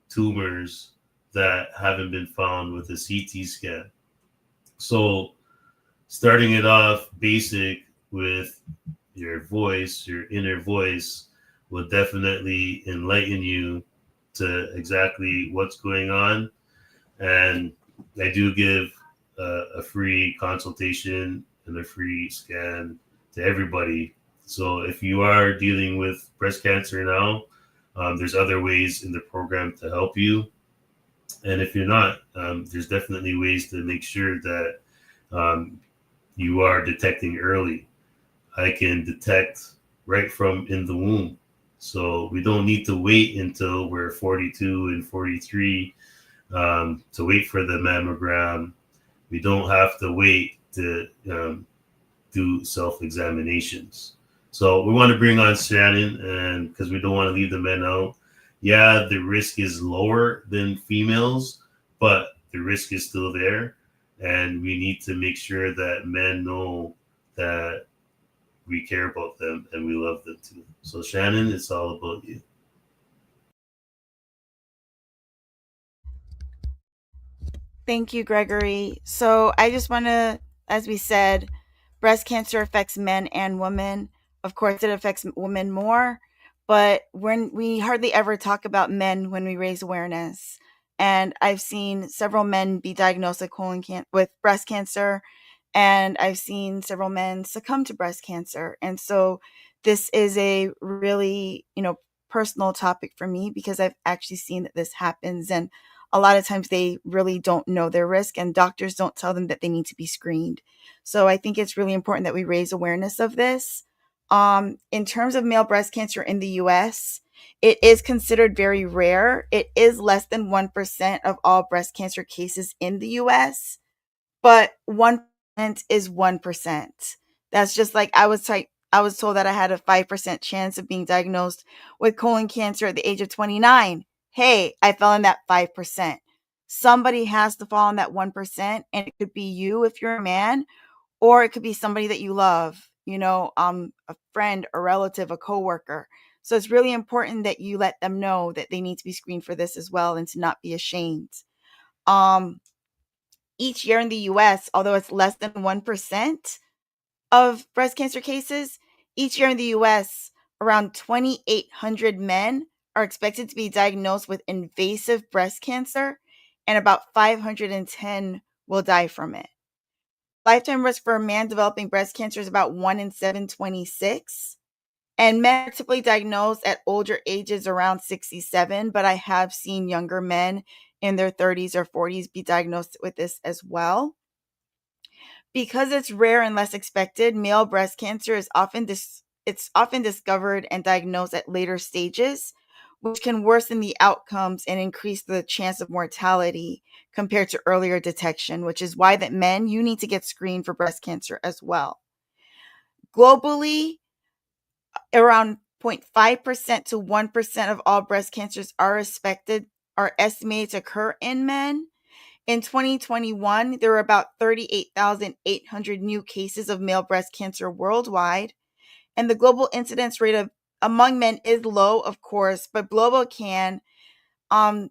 Speaker 4: tumors that haven't been found with a CT scan. So starting it off basic with your voice, your inner voice, will definitely enlighten you to exactly what's going on. And I do give a free consultation and a free scan to everybody. So if you are dealing with breast cancer now, there's other ways in the program to help you. And if you're not, there's definitely ways to make sure that you are detecting early. I can detect right from in the womb. So we don't need to wait until we're 42 and 43 to wait for the mammogram. We don't have to wait to do self-examinations. So we want to bring on Shannon, and because we don't want to leave the men out. Yeah, the risk is lower than females, but the risk is still there. And we need to make sure that men know that we care about them and we love them too. So Shannon, it's all about you.
Speaker 5: Thank you, Gregory. So I just want to, as we said, breast cancer affects men and women. Of course, it affects women more, but when we hardly ever talk about men when we raise awareness. And I've seen several men be diagnosed with breast cancer, and I've seen several men succumb to breast cancer. And so this is a really, personal topic for me because I've actually seen that this happens, and a lot of times they really don't know their risk, and doctors don't tell them that they need to be screened. So I think it's really important that we raise awareness of this. In terms of male breast cancer in the US, it is considered very rare. It is less than 1% of all breast cancer cases in the US, but 1% is 1%. That's just like I was told that I had a 5% chance of being diagnosed with colon cancer at the age of 29. Hey, I fell in that 5%. Somebody has to fall in that 1%, and it could be you if you're a man, or it could be somebody that you love, a friend, a relative, a coworker. So it's really important that you let them know that they need to be screened for this as well and to not be ashamed. Each year in the US, although it's less than 1% of breast cancer cases, each year in the US, around 2,800 men are expected to be diagnosed with invasive breast cancer, and about 510 will die from it. Lifetime risk for a man developing breast cancer is about 1 in 726. And men are typically diagnosed at older ages around 67, but I have seen younger men in their 30s or 40s be diagnosed with this as well. Because it's rare and less expected, male breast cancer is often discovered and diagnosed at later stages, which can worsen the outcomes and increase the chance of mortality compared to earlier detection, which is why that men, you need to get screened for breast cancer as well. Globally, around 0.5% to 1% of all breast cancers are estimated to occur in men. In 2021, there were about 38,800 new cases of male breast cancer worldwide. And the global incidence rate among men is low, of course, but GlobalCan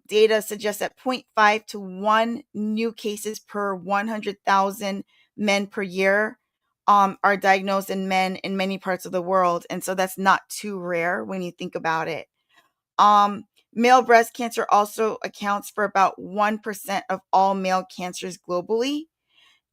Speaker 5: data suggests that 0.5 to 1 new cases per 100,000 men per year are diagnosed in men in many parts of the world. And so that's not too rare when you think about it. Male breast cancer also accounts for about 1% of all male cancers globally.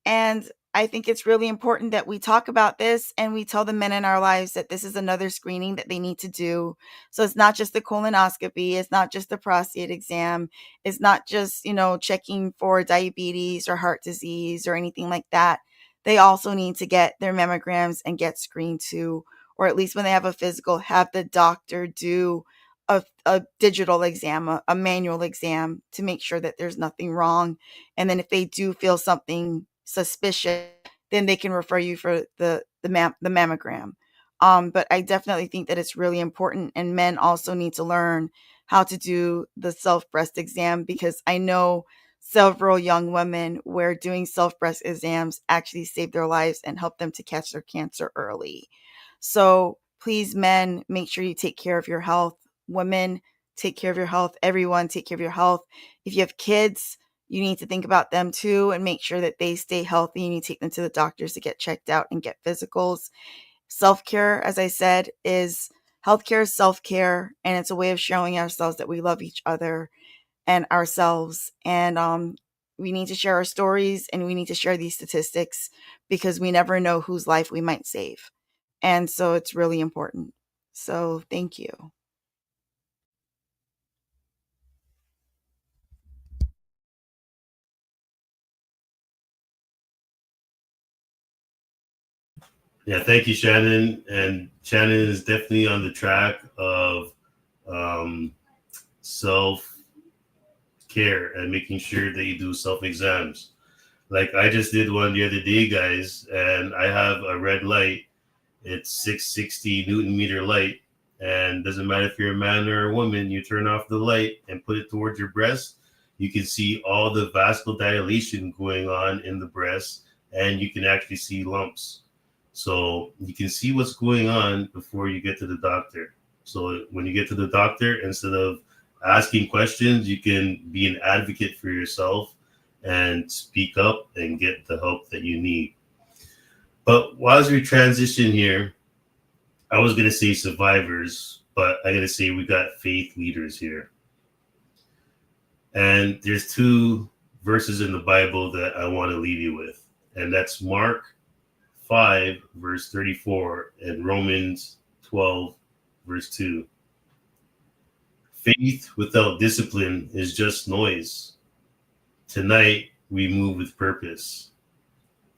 Speaker 5: And I think it's really important that we talk about this and we tell the men in our lives that this is another screening that they need to do. So it's not just the colonoscopy, it's not just the prostate exam, it's not just, checking for diabetes or heart disease or anything like that. they also need to get their mammograms and get screened too, or at least when they have a physical, have the doctor do a digital exam, a manual exam to make sure that there's nothing wrong. And then if they do feel something suspicious, then they can refer you for the mammogram. But I definitely think that it's really important, and men also need to learn how to do the self breast exam, because I know several young women where doing self breast exams actually saved their lives and helped them to catch their cancer early. So please, men, make sure you take care of your health. Women, take care of your health. Everyone, take care of your health. If you have kids, you need to think about them too and make sure that they stay healthy. You need to take them to the doctors to get checked out and get physicals. Self care, as I said, is healthcare is self care, and it's a way of showing ourselves that we love each other and ourselves. And we need to share our stories, and we need to share these statistics, because we never know whose life we might save. And so it's really important. So thank you.
Speaker 4: Yeah, thank you, Shannon. And Shannon is definitely on the track of self care and making sure that you do self exams. Like I just did one the other day, guys, and I have a red light. It's 660 Newton meter light. And doesn't matter if you're a man or a woman, you turn off the light and put it towards your breast. You can see all the vasodilation going on in the breast, and you can actually see lumps. So you can see what's going on before you get to the doctor. So when you get to the doctor, instead of asking questions, you can be an advocate for yourself and speak up and get the help that you need. But as we transition here, I was going to say survivors, but I got to say we got faith leaders here. And there's two verses in the Bible that I want to leave you with. And that's Mark 5, verse 34, and Romans 12, verse 2. Faith without discipline is just noise. Tonight, we move with purpose.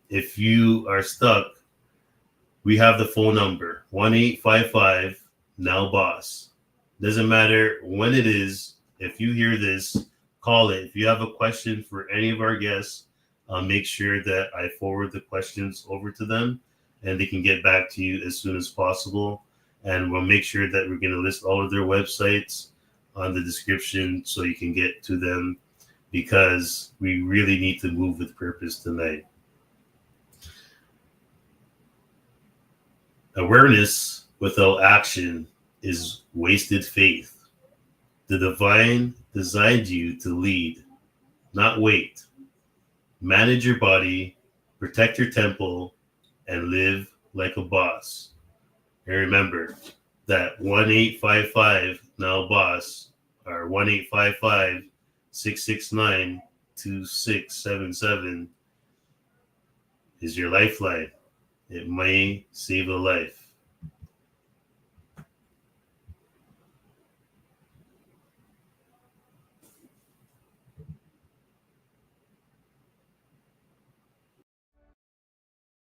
Speaker 4: If you are stuck, we have the phone number, 1-855-NOW-BOSS. Doesn't matter when it is. If you hear this, call it. If you have a question for any of our guests, I'll make sure that I forward the questions over to them and they can get back to you as soon as possible. And we'll make sure that we're going to list all of their websites on the description so you can get to them, because we really need to move with purpose tonight. Awareness without action is wasted faith. The divine designed you to lead, not wait. Manage your body, protect your temple, and live like a boss. And remember that 1-855-NOW-BOSS or 1-855-669-2677 is your lifeline. It may save a life.